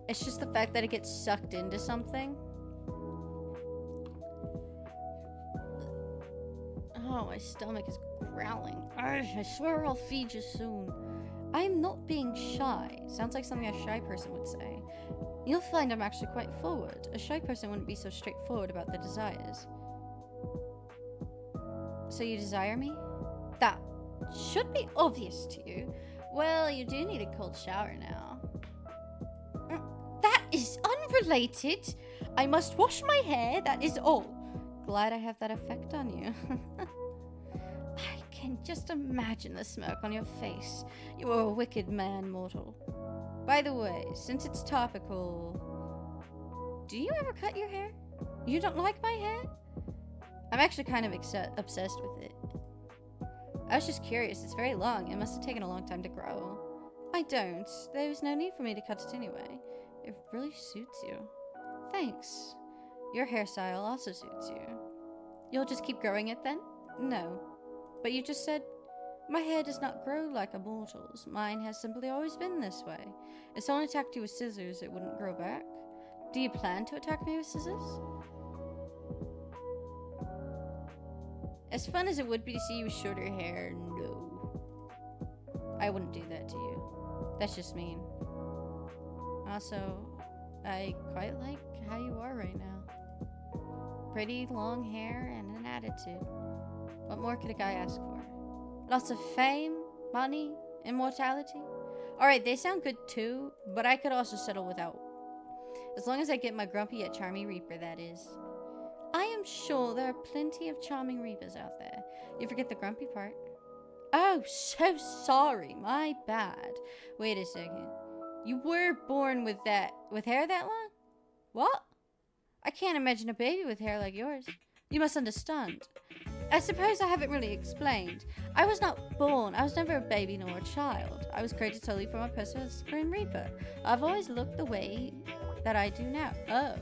[SPEAKER 1] It's just the fact that it gets sucked into something. Oh, my stomach is growling. I swear I'll feed you soon. I'm not being shy. Sounds like something a shy person would say. You'll find I'm actually quite forward. A shy person wouldn't be so straightforward about their desires. So you desire me? That should be obvious to you. Well, you do need a cold shower now. That is unrelated. I must wash my hair, that is all. Glad I have that effect on you. I can just imagine the smirk on your face. You are a wicked man, mortal. By the way, since it's topical, do you ever cut your hair? You don't like my hair? I'm actually kind of obsessed with it. I was just curious. It's very long. It must have taken a long time to grow. I don't. There was no need for me to cut it anyway. It really suits you. Thanks. Your hairstyle also suits you. You'll just keep growing it then? No. But you just said, my hair does not grow like a mortal's. Mine has simply always been this way. If someone attacked you with scissors, it wouldn't grow back. Do you plan to attack me with scissors? As fun as it would be to see you with shorter hair, no. I wouldn't do that to you. That's just mean. Also, I quite like how you are right now. Pretty long hair and an attitude. What more could a guy ask for? Lots of fame, money, immortality. Alright, they sound good too, but I could also settle without. As long as I get my grumpy yet charming Reaper, that is. I am sure there are plenty of charming Reapers out there. You forget the grumpy part. Oh, so sorry. My bad. Wait a second. You were born with hair that long? What? I can't imagine a baby with hair like yours. You must understand. I suppose I haven't really explained. I was not born. I was never a baby nor a child. I was created solely from a person's Grim Reaper. I've always looked the way that I do now. Oh.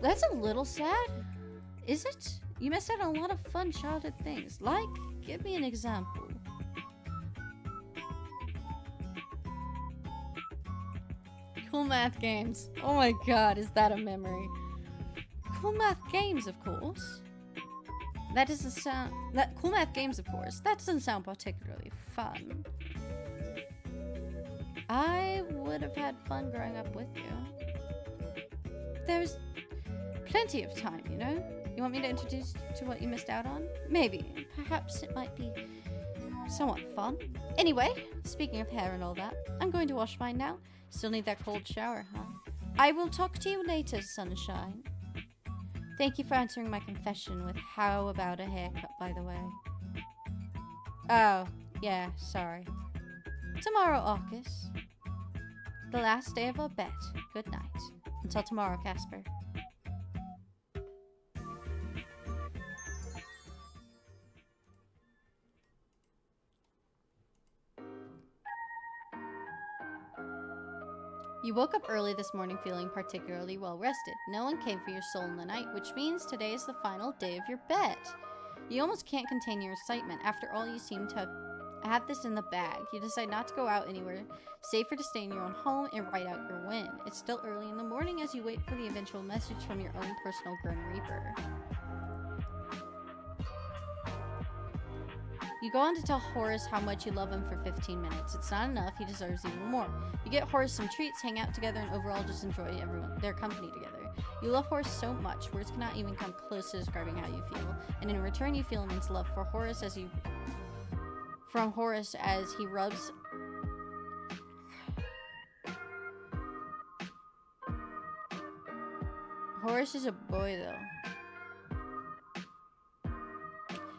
[SPEAKER 1] That's a little sad. Is it? You missed out on a lot of fun childhood things. Like, give me an example. Cool math games. Oh my god, is that a memory? Cool math games, of course. That doesn't sound... Cool math games, of course. That doesn't sound particularly fun. I would have had fun growing up with you. There's plenty of time, you know? You want me to introduce to what you missed out on? Maybe. Perhaps it might be somewhat fun. Anyway, speaking of hair and all that, I'm going to wash mine now. Still need that cold shower, huh? I will talk to you later, sunshine. Thank you for answering my confession with how about a haircut, by the way. Oh, yeah, sorry. Tomorrow, Arcus. The last day of our bet. Good night. Until tomorrow, Casper. You woke up early this morning feeling particularly well rested. No one came for your soul in the night, which means today is the final day of your bet. You almost can't contain your excitement. After all, you seem to have this in the bag. You decide not to go out anywhere, safer to stay in your own home and write out your win. It's still early in the morning as you wait for the eventual message from your own personal Grim Reaper. You go on to tell Horace how much you love him for 15 minutes. It's not enough, he deserves even more. You get Horace some treats, hang out together, and overall just enjoy their company together. You love Horace so much, words cannot even come close to describing how you feel. And in return, you feel immense love for Horace as he rubs... Horace is a boy, though.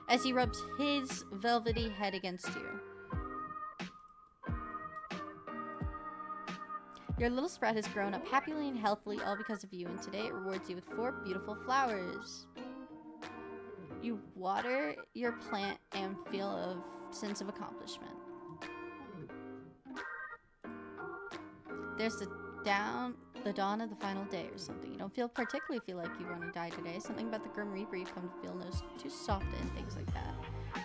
[SPEAKER 1] As he rubs his velvety head against you. Your little sprout has grown up happily and healthily, all because of you, and today it rewards you with 4 beautiful flowers. You water your plant and feel a sense of accomplishment. There's the dawn of the final day or something. You don't particularly feel like you want to die today. Something about the Grim Reaper you've come to feel knows too soft and things like that.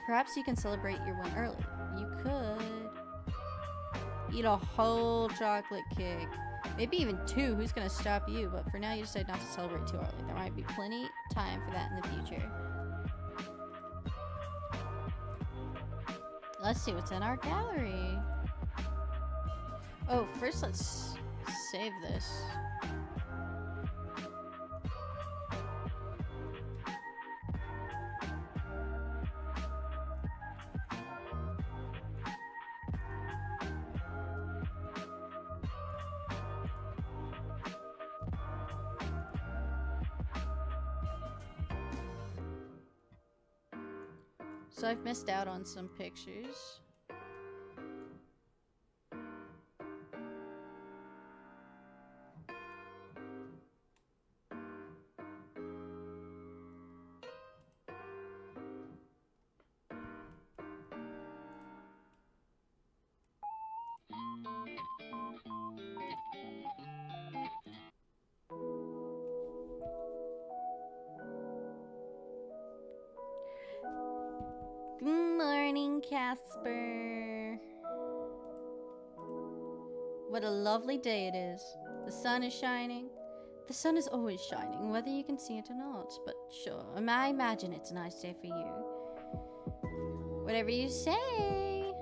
[SPEAKER 1] Perhaps you can celebrate your win early. You could eat a whole chocolate cake. Maybe even 2. Who's gonna stop you? But for now, you decide not to celebrate too early. There might be plenty time for that in the future. Let's see what's in our gallery. Oh, first let's save this. So I've missed out on some pictures. Good morning, Casper. What a lovely day it is. The sun is shining. The sun is always shining, whether you can see it or not. But sure, I imagine it's a nice day for you. Whatever you say.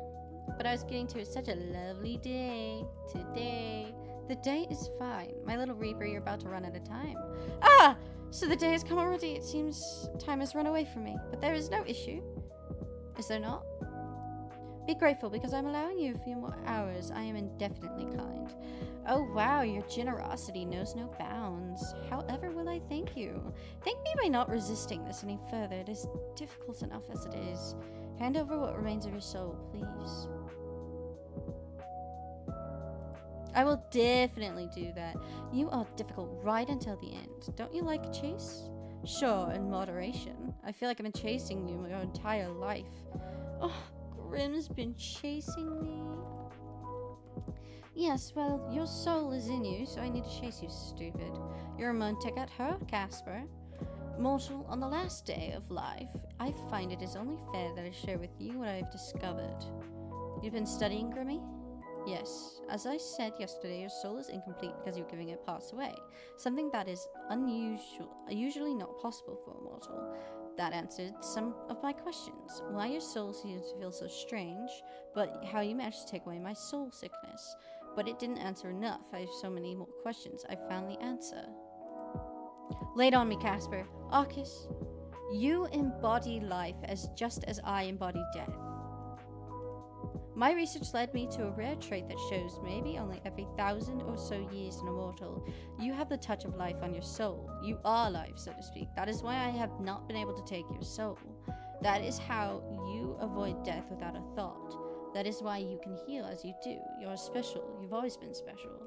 [SPEAKER 1] But I was getting to it, such a lovely day today. The day is fine. My little Reaper, you're about to run out of time. Ah! So the day has come already. It seems time has run away from me. But there is no issue. Is there not? Be grateful because I'm allowing you a few more hours. I am indefinitely kind. Oh wow, your generosity knows no bounds. However will I thank you? Thank me by not resisting this any further. It is difficult enough as it is. Hand over what remains of your soul, please. I will definitely do that. You are difficult right until the end. Don't you like a chase? Sure, in moderation. I feel like I've been chasing you my entire life. Oh, Grim's been chasing me. Yes, well, your soul is in you, so I need to chase you, stupid. You're a Montecat her, Casper. Mortal, on the last day of life, I find it is only fair that I share with you what I have discovered. You've been studying, Grimmy? Yes. As I said yesterday, your soul is incomplete because you're giving it pass away. Something that is usually not possible for a mortal. That answered some of my questions. Why your soul seems to feel so strange, but how you managed to take away my soul sickness. But it didn't answer enough. I have so many more questions. I found the answer. Lay it on me, Casper. Arcus, you embody life just as I embody death. My research led me to a rare trait that shows maybe only every 1,000 or so years in a mortal, you have the touch of life on your soul. You are life, so to speak. That is why I have not been able to take your soul. That is how you avoid death without a thought. That is why you can heal as you do. You're special. You've always been special.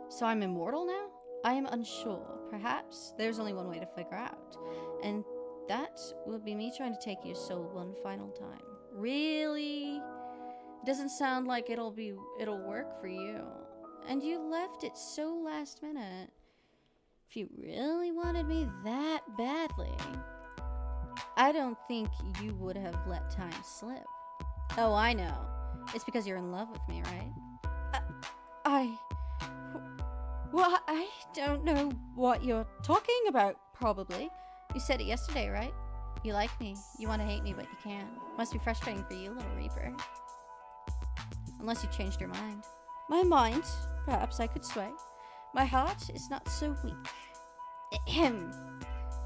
[SPEAKER 1] So I'm immortal now? I am unsure. Perhaps there's only one way to figure out. And that will be me trying to take your soul one final time. Really? Doesn't sound like it'll work for you. and you left it so last minute. If you really wanted me that badly, I don't think you would have let time slip. Oh, I know. It's because you're in love with me, right? Well, I don't know what you're talking about, probably. You said it yesterday, right? You like me. You want to hate me, but you can't. Must be frustrating for you, little Reaper. Unless you changed your mind. My mind, perhaps I could sway. My heart is not so weak. Ahem.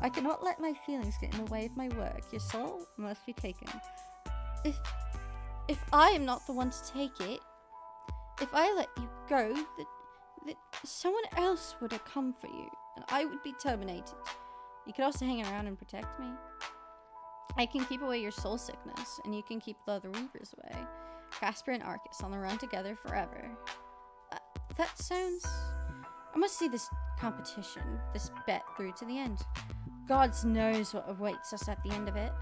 [SPEAKER 1] I cannot let my feelings get in the way of my work. Your soul must be taken. If I am not the one to take it, if I let you go, that someone else would have come for you, and I would be terminated. You could also hang around and protect me. I can keep away your soul sickness, and you can keep the other Reapers away. Casper and Arcus on the run together forever. That sounds... I must see this competition, this bet through to the end. God knows what awaits us at the end of it.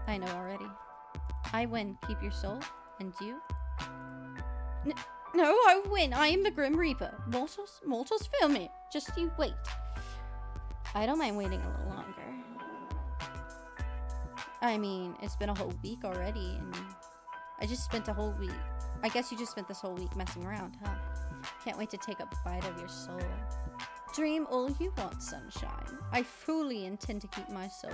[SPEAKER 1] I know already. I win. Keep your soul. And you? No, I win. I am the Grim Reaper. Mortals fail me. Just you wait. I don't mind waiting a little longer. I mean, it's been a whole week already, and I just spent a whole week. I guess you just spent this whole week messing around, huh? Can't wait to take a bite of your soul. Dream all you want, sunshine. I fully intend to keep my soul.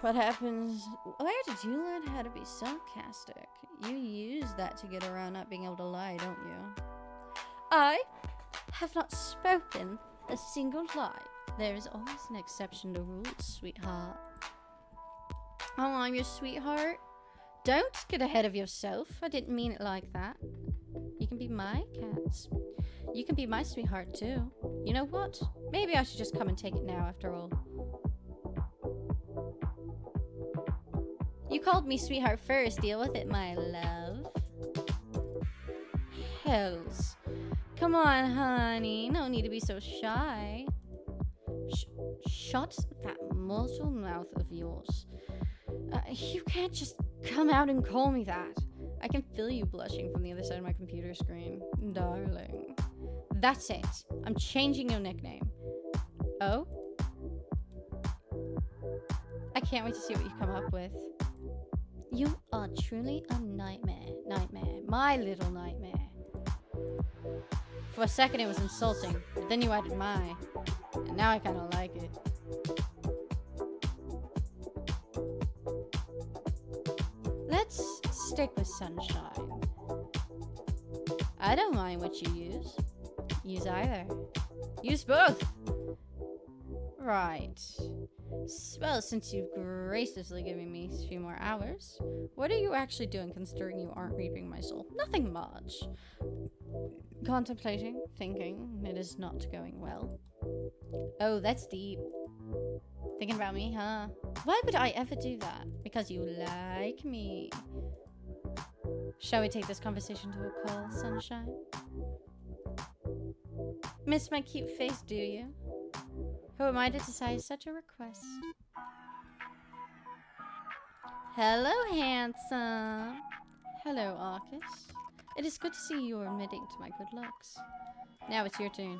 [SPEAKER 1] What happens? Where did you learn how to be sarcastic? You use that to get around not being able to lie, don't you? I have not spoken a single lie. There is always an exception to rules, sweetheart. Oh, I'm your sweetheart? Don't get ahead of yourself. I didn't mean it like that. You can be my cats. You can be my sweetheart, too. You know what? Maybe I should just come and take it now, after all. You called me sweetheart first. Deal with it, my love. Hells. Come on, honey. No need to be so shy. Shut that mortal mouth of yours. You can't just come out and call me that. I can feel you blushing from the other side of my computer screen. Darling. That's it. I'm changing your nickname. Oh? I can't wait to see what you come up with. You are truly a nightmare. Nightmare. My little nightmare. For a second it was insulting, but then you added my. And now I kind of like it. Let's stick with sunshine. I don't mind what you use. Use either. Use both. Right. Well, since you've graciously given me a few more hours, what are you actually doing considering you aren't reaping my soul? Nothing much. Contemplating, thinking, it is not going well. Oh, that's deep. Thinking about me, huh? Why would I ever do that? Because you like me. Shall we take this conversation to a call, sunshine? Miss my cute face, do you? Who am I to decide such a request? Hello, handsome. Hello, Arcus. It is good to see you admitting to my good looks. Now it's your turn.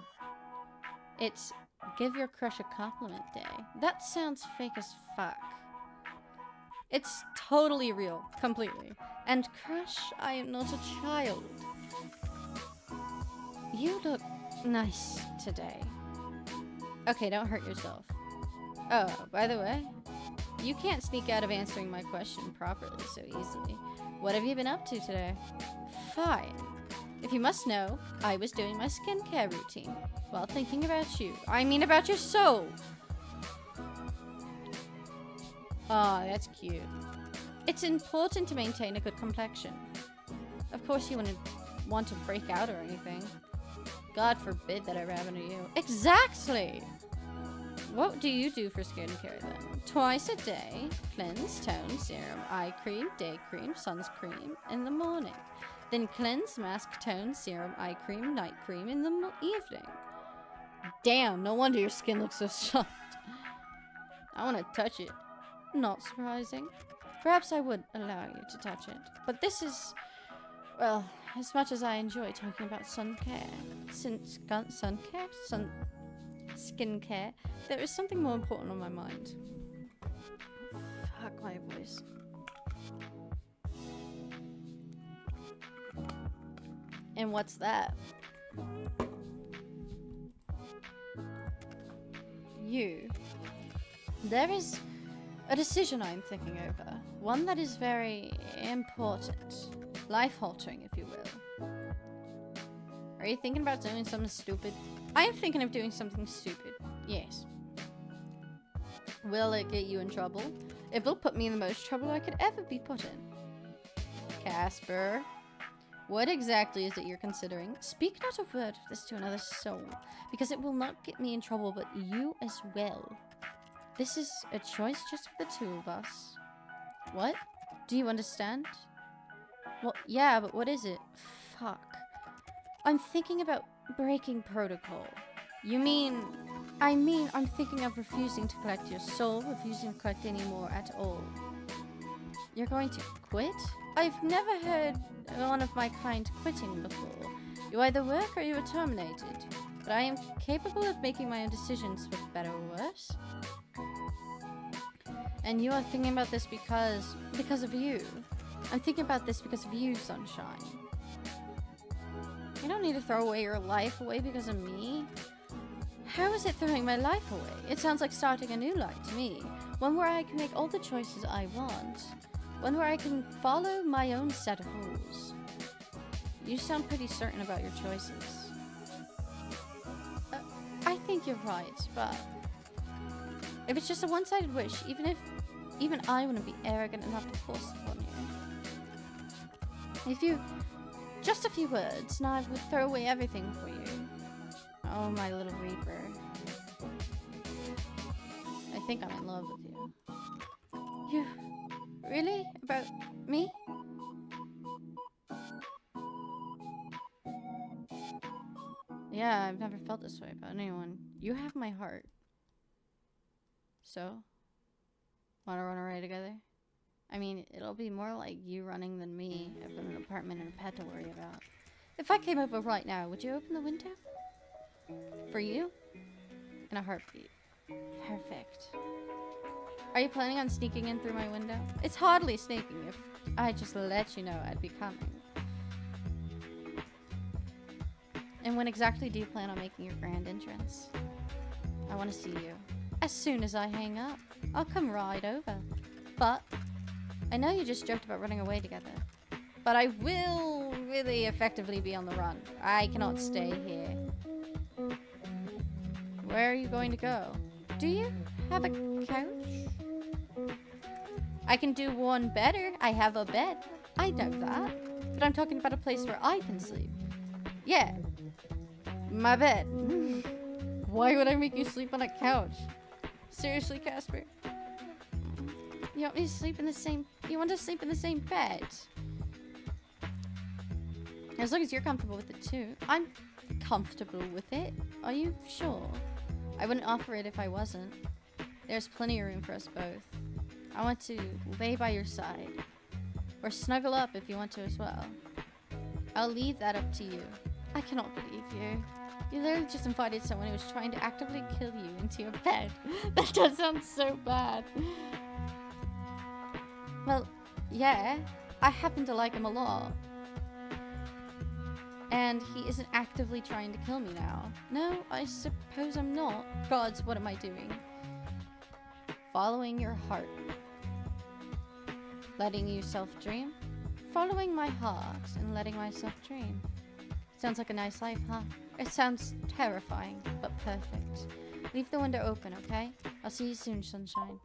[SPEAKER 1] It's give your crush a compliment day. That sounds fake as fuck. It's totally real, completely. And crush, I am not a child. You look nice today. Okay, don't hurt yourself. Oh, by the way, you can't sneak out of answering my question properly so easily. What have you been up to today? Fine. If you must know, I was doing my skincare routine while thinking about you. I mean about your soul. Aw, that's cute. It's important to maintain a good complexion. Of course you wouldn't want to break out or anything. God forbid that ever happened to you. Exactly! What do you do for skincare then? Twice a day, cleanse, tone, serum, eye cream, day cream, sunscreen in the morning. Then cleanse, mask, tone, serum, eye cream, night cream in the evening. Damn, no wonder your skin looks so soft. I want to touch it. Not surprising. Perhaps I would allow you to touch it. But this is... well, As much as I enjoy talking about sun care, skincare, there is something more important on my mind. Fuck my voice. And what's that? You. There is a decision I'm thinking over. One that is very important. Life-altering, if you will. Are you thinking about doing something stupid? I am thinking of doing something stupid. Yes. Will it get you in trouble? It will put me in the most trouble I could ever be put in. Casper. What exactly is it you're considering? Speak not a word of this to another soul, because it will not get me in trouble, but you as well. This is a choice just for the two of us. What? Do you understand? Well, yeah, but what is it? Fuck. I'm thinking about breaking protocol. You mean... I'm thinking of refusing to collect your soul, refusing to collect any more at all. You're going to quit? I've never heard one of my kind quitting before. You either work or you are terminated. But I am capable of making my own decisions for better or worse. And you are thinking about this because of you. I'm thinking about this because of you, Sunshine. You don't need to throw away your life away because of me. How is it throwing my life away? It sounds like starting a new life to me. One where I can make all the choices I want. One where I can follow my own set of rules. You sound pretty certain about your choices. I think you're right, but if it's just a one-sided wish, even I wouldn't be arrogant enough to force it on you. If you... Just a few words, and I would throw away everything for you. Oh, my little Reaper. I think I'm in love with you. You... Really? About me? Yeah, I've never felt this way about anyone. You have my heart. So? Wanna run away together? I mean, it'll be more like you running than me. I've got an apartment and a pet to worry about. If I came over right now, would you open the window? For you? In a heartbeat. Perfect. Are you planning on sneaking in through my window? It's hardly sneaking if I just let you know I'd be coming. And when exactly do you plan on making your grand entrance? I want to see you. As soon as I hang up, I'll come right over. But I know you just joked about running away together. But I will really effectively be on the run. I cannot stay here. Where are you going to go? Do you have a couch? I can do one better. I have a bed. I know that. But I'm talking about a place where I can sleep. Yeah. My bed. Why would I make you sleep on a couch? Seriously, Casper? You want me to sleep in the same... You want to sleep in the same bed? As long as you're comfortable with it too. I'm comfortable with it. Are you sure? I wouldn't offer it if I wasn't. There's plenty of room for us both. I want to lay by your side. Or snuggle up if you want to as well. I'll leave that up to you. I cannot believe you. You literally just invited someone who was trying to actively kill you into your bed. That does sound so bad. Well, yeah. I happen to like him a lot. And he isn't actively trying to kill me now. No, I suppose I'm not. Gods, what am I doing? Following your heart. Letting you self-dream. Following my heart and letting myself dream. Sounds like a nice life, huh? It sounds terrifying, but perfect. Leave the window open, okay? I'll see you soon, sunshine.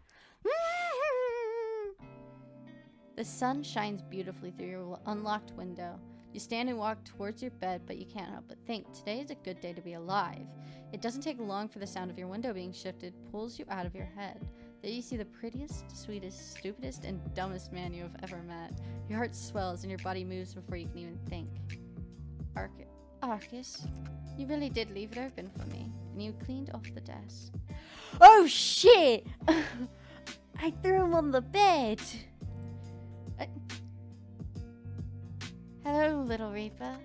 [SPEAKER 1] The sun shines beautifully through your unlocked window. You stand and walk towards your bed, but you can't help but think, today is a good day to be alive. It doesn't take long for the sound of your window being shifted pulls you out of your head. There you see the prettiest, sweetest, stupidest, and dumbest man you have ever met. Your heart swells and your body moves before you can even think. Arcus, you really did leave it open for me, and you cleaned off the desk.
[SPEAKER 2] Oh shit! I threw him on the bed.
[SPEAKER 1] Hello, little Reaper.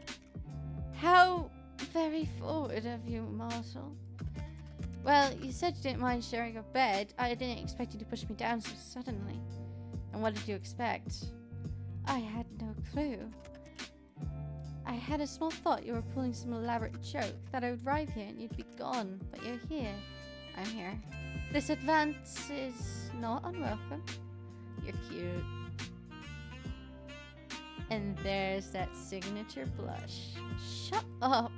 [SPEAKER 1] How very forward of you, Marshall. Well, you said you didn't mind sharing a bed. I didn't expect you to push me down so suddenly. And what did you expect? I had no clue. I had a small thought you were pulling some elaborate joke, that I would arrive here and you'd be gone, but you're here. I'm here. This advance is not unwelcome. You're cute. And there's that signature blush. Shut up.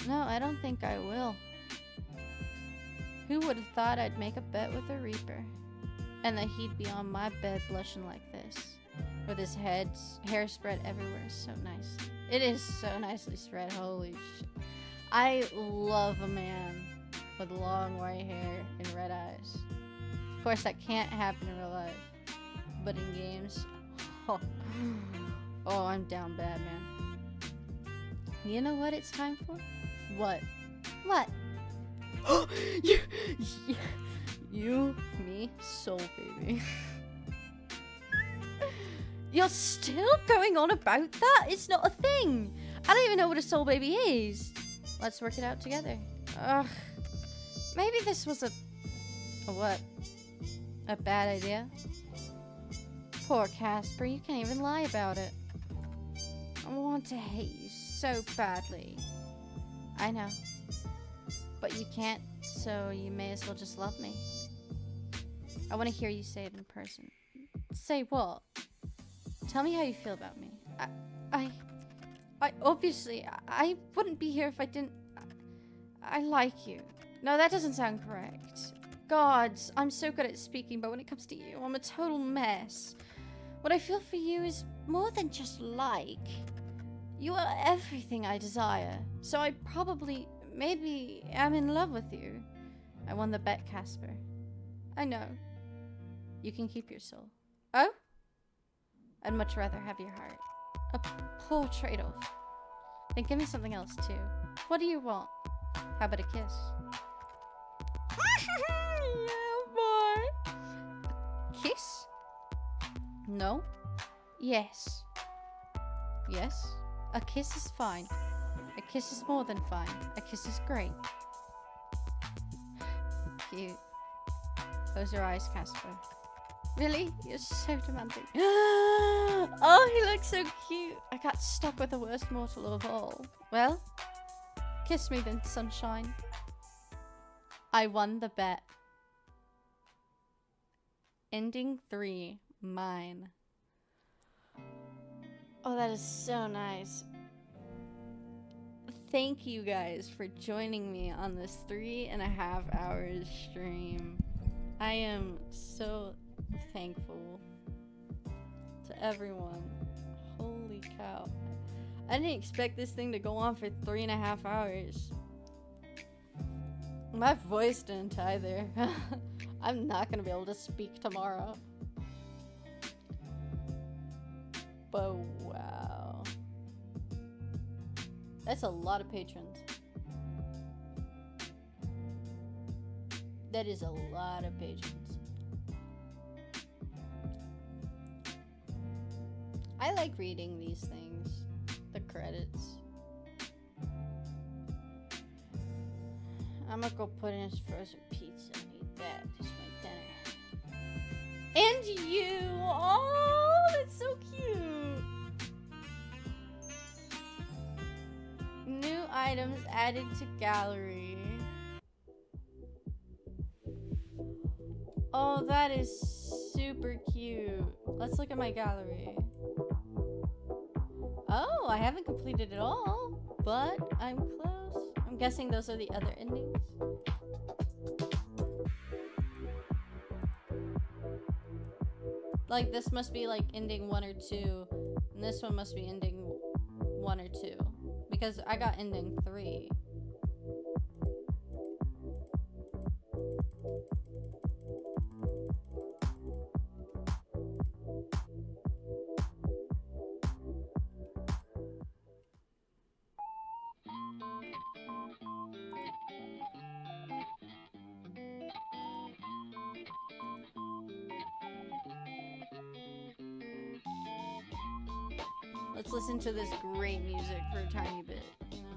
[SPEAKER 1] No, I don't think I will. Who would have thought I'd make a bet with a Reaper? And that he'd be on my bed blushing like this. With his hair spread everywhere so nicely. It is so nicely spread, holy shit. I love a man with long white hair and red eyes. Of course, that can't happen in real life. But in games, oh, I'm down bad, man. You know what it's time for? What? What? you, me, soul baby. You're still going on about that? It's not a thing. I don't even know what a soul baby is. Let's work it out together. Ugh. Maybe this was a what? A bad idea? Poor Casper, you can't even lie about it. I want to hate you so badly. I know. But you can't, so you may as well just love me. I want to hear you say it in person. Say what? Tell me how you feel about me. I obviously, I wouldn't be here if I didn't. I like you. No, that doesn't sound correct. Gods, I'm so good at speaking, but when it comes to you, I'm a total mess. What I feel for you is more than just like. You are everything I desire. So I probably, maybe, am in love with you. I won the bet, Casper. I know. You can keep your soul. Oh? I'd much rather have your heart. A poor trade-off. Then give me something else, too. What do you want? How about a kiss? Yeah, boy. A kiss? No? Yes. Yes? A kiss is fine. A kiss is more than fine. A kiss is great. Cute. Close your eyes, Casper. Really? You're so demanding. Oh, he looks so cute. I got stuck with the worst mortal of all. Well, kiss me then, sunshine. I won the bet. Ending 3. Mine. Oh, that is so nice. Thank you guys for joining me on this 3.5 hours stream. I am so thankful to everyone. Holy cow. I didn't expect this thing to go on for 3.5 hours. My voice didn't either. I'm not gonna be able to speak tomorrow. But wow. That's a lot of patrons. That is a lot of patrons. I like reading these things. The credits. I'm gonna go put in his frozen pizza and eat that. It's my dinner. And you! Oh, that's so cute! New items added to gallery. Oh, that is super cute. Let's look at my gallery. Oh, I haven't completed it all, but I'm close. I'm guessing those are the other endings. Like, this must be like ending 1 or 2, and this one must be ending 1 or 2. Because I got ending 3. Let's listen to this great music for a tiny bit, you know?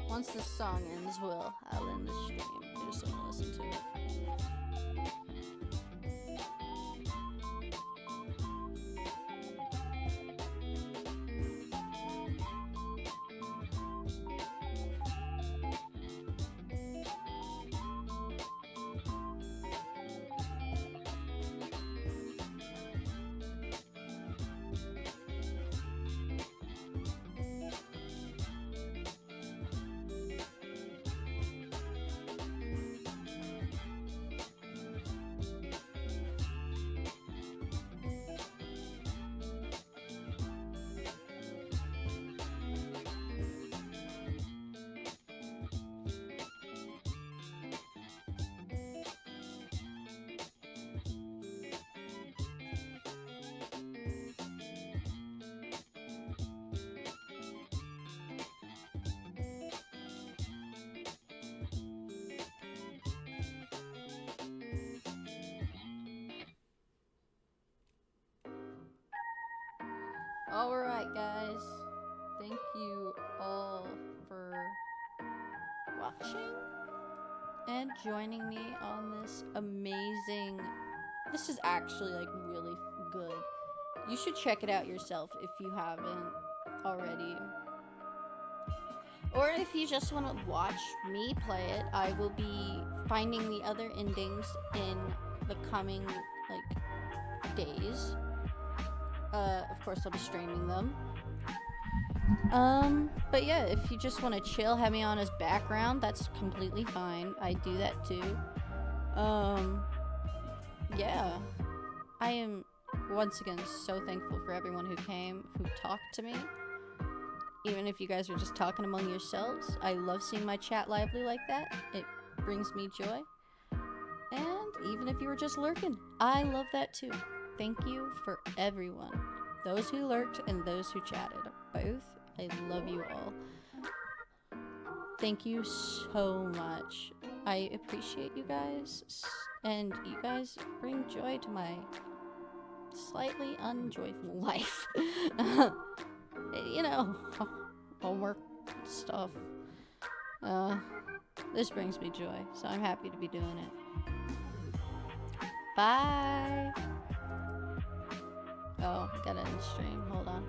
[SPEAKER 1] Once the song ends, I'll end the stream. I just want to listen to it. Alright, guys. Thank you all for watching and joining me on this amazing... This is actually, like, really good. You should check it out yourself if you haven't already. Or if you just want to watch me play it, I will be finding the other endings in the coming, like, days. Of course, I'll be streaming them. But yeah, if you just want to chill, have me on as background, that's completely fine. I do that too. Yeah. I am, once again, so thankful for everyone who came, who talked to me. Even if you guys are just talking among yourselves. I love seeing my chat lively like that. It brings me joy. And even if you were just lurking, I love that too. Thank you for everyone. Those who lurked and those who chatted. Both. I love you all. Thank you so much. I appreciate you guys. And you guys bring joy to my slightly unjoyful life. You know, homework stuff. This brings me joy, so I'm happy to be doing it. Bye! Oh, gotta end stream. Hold on.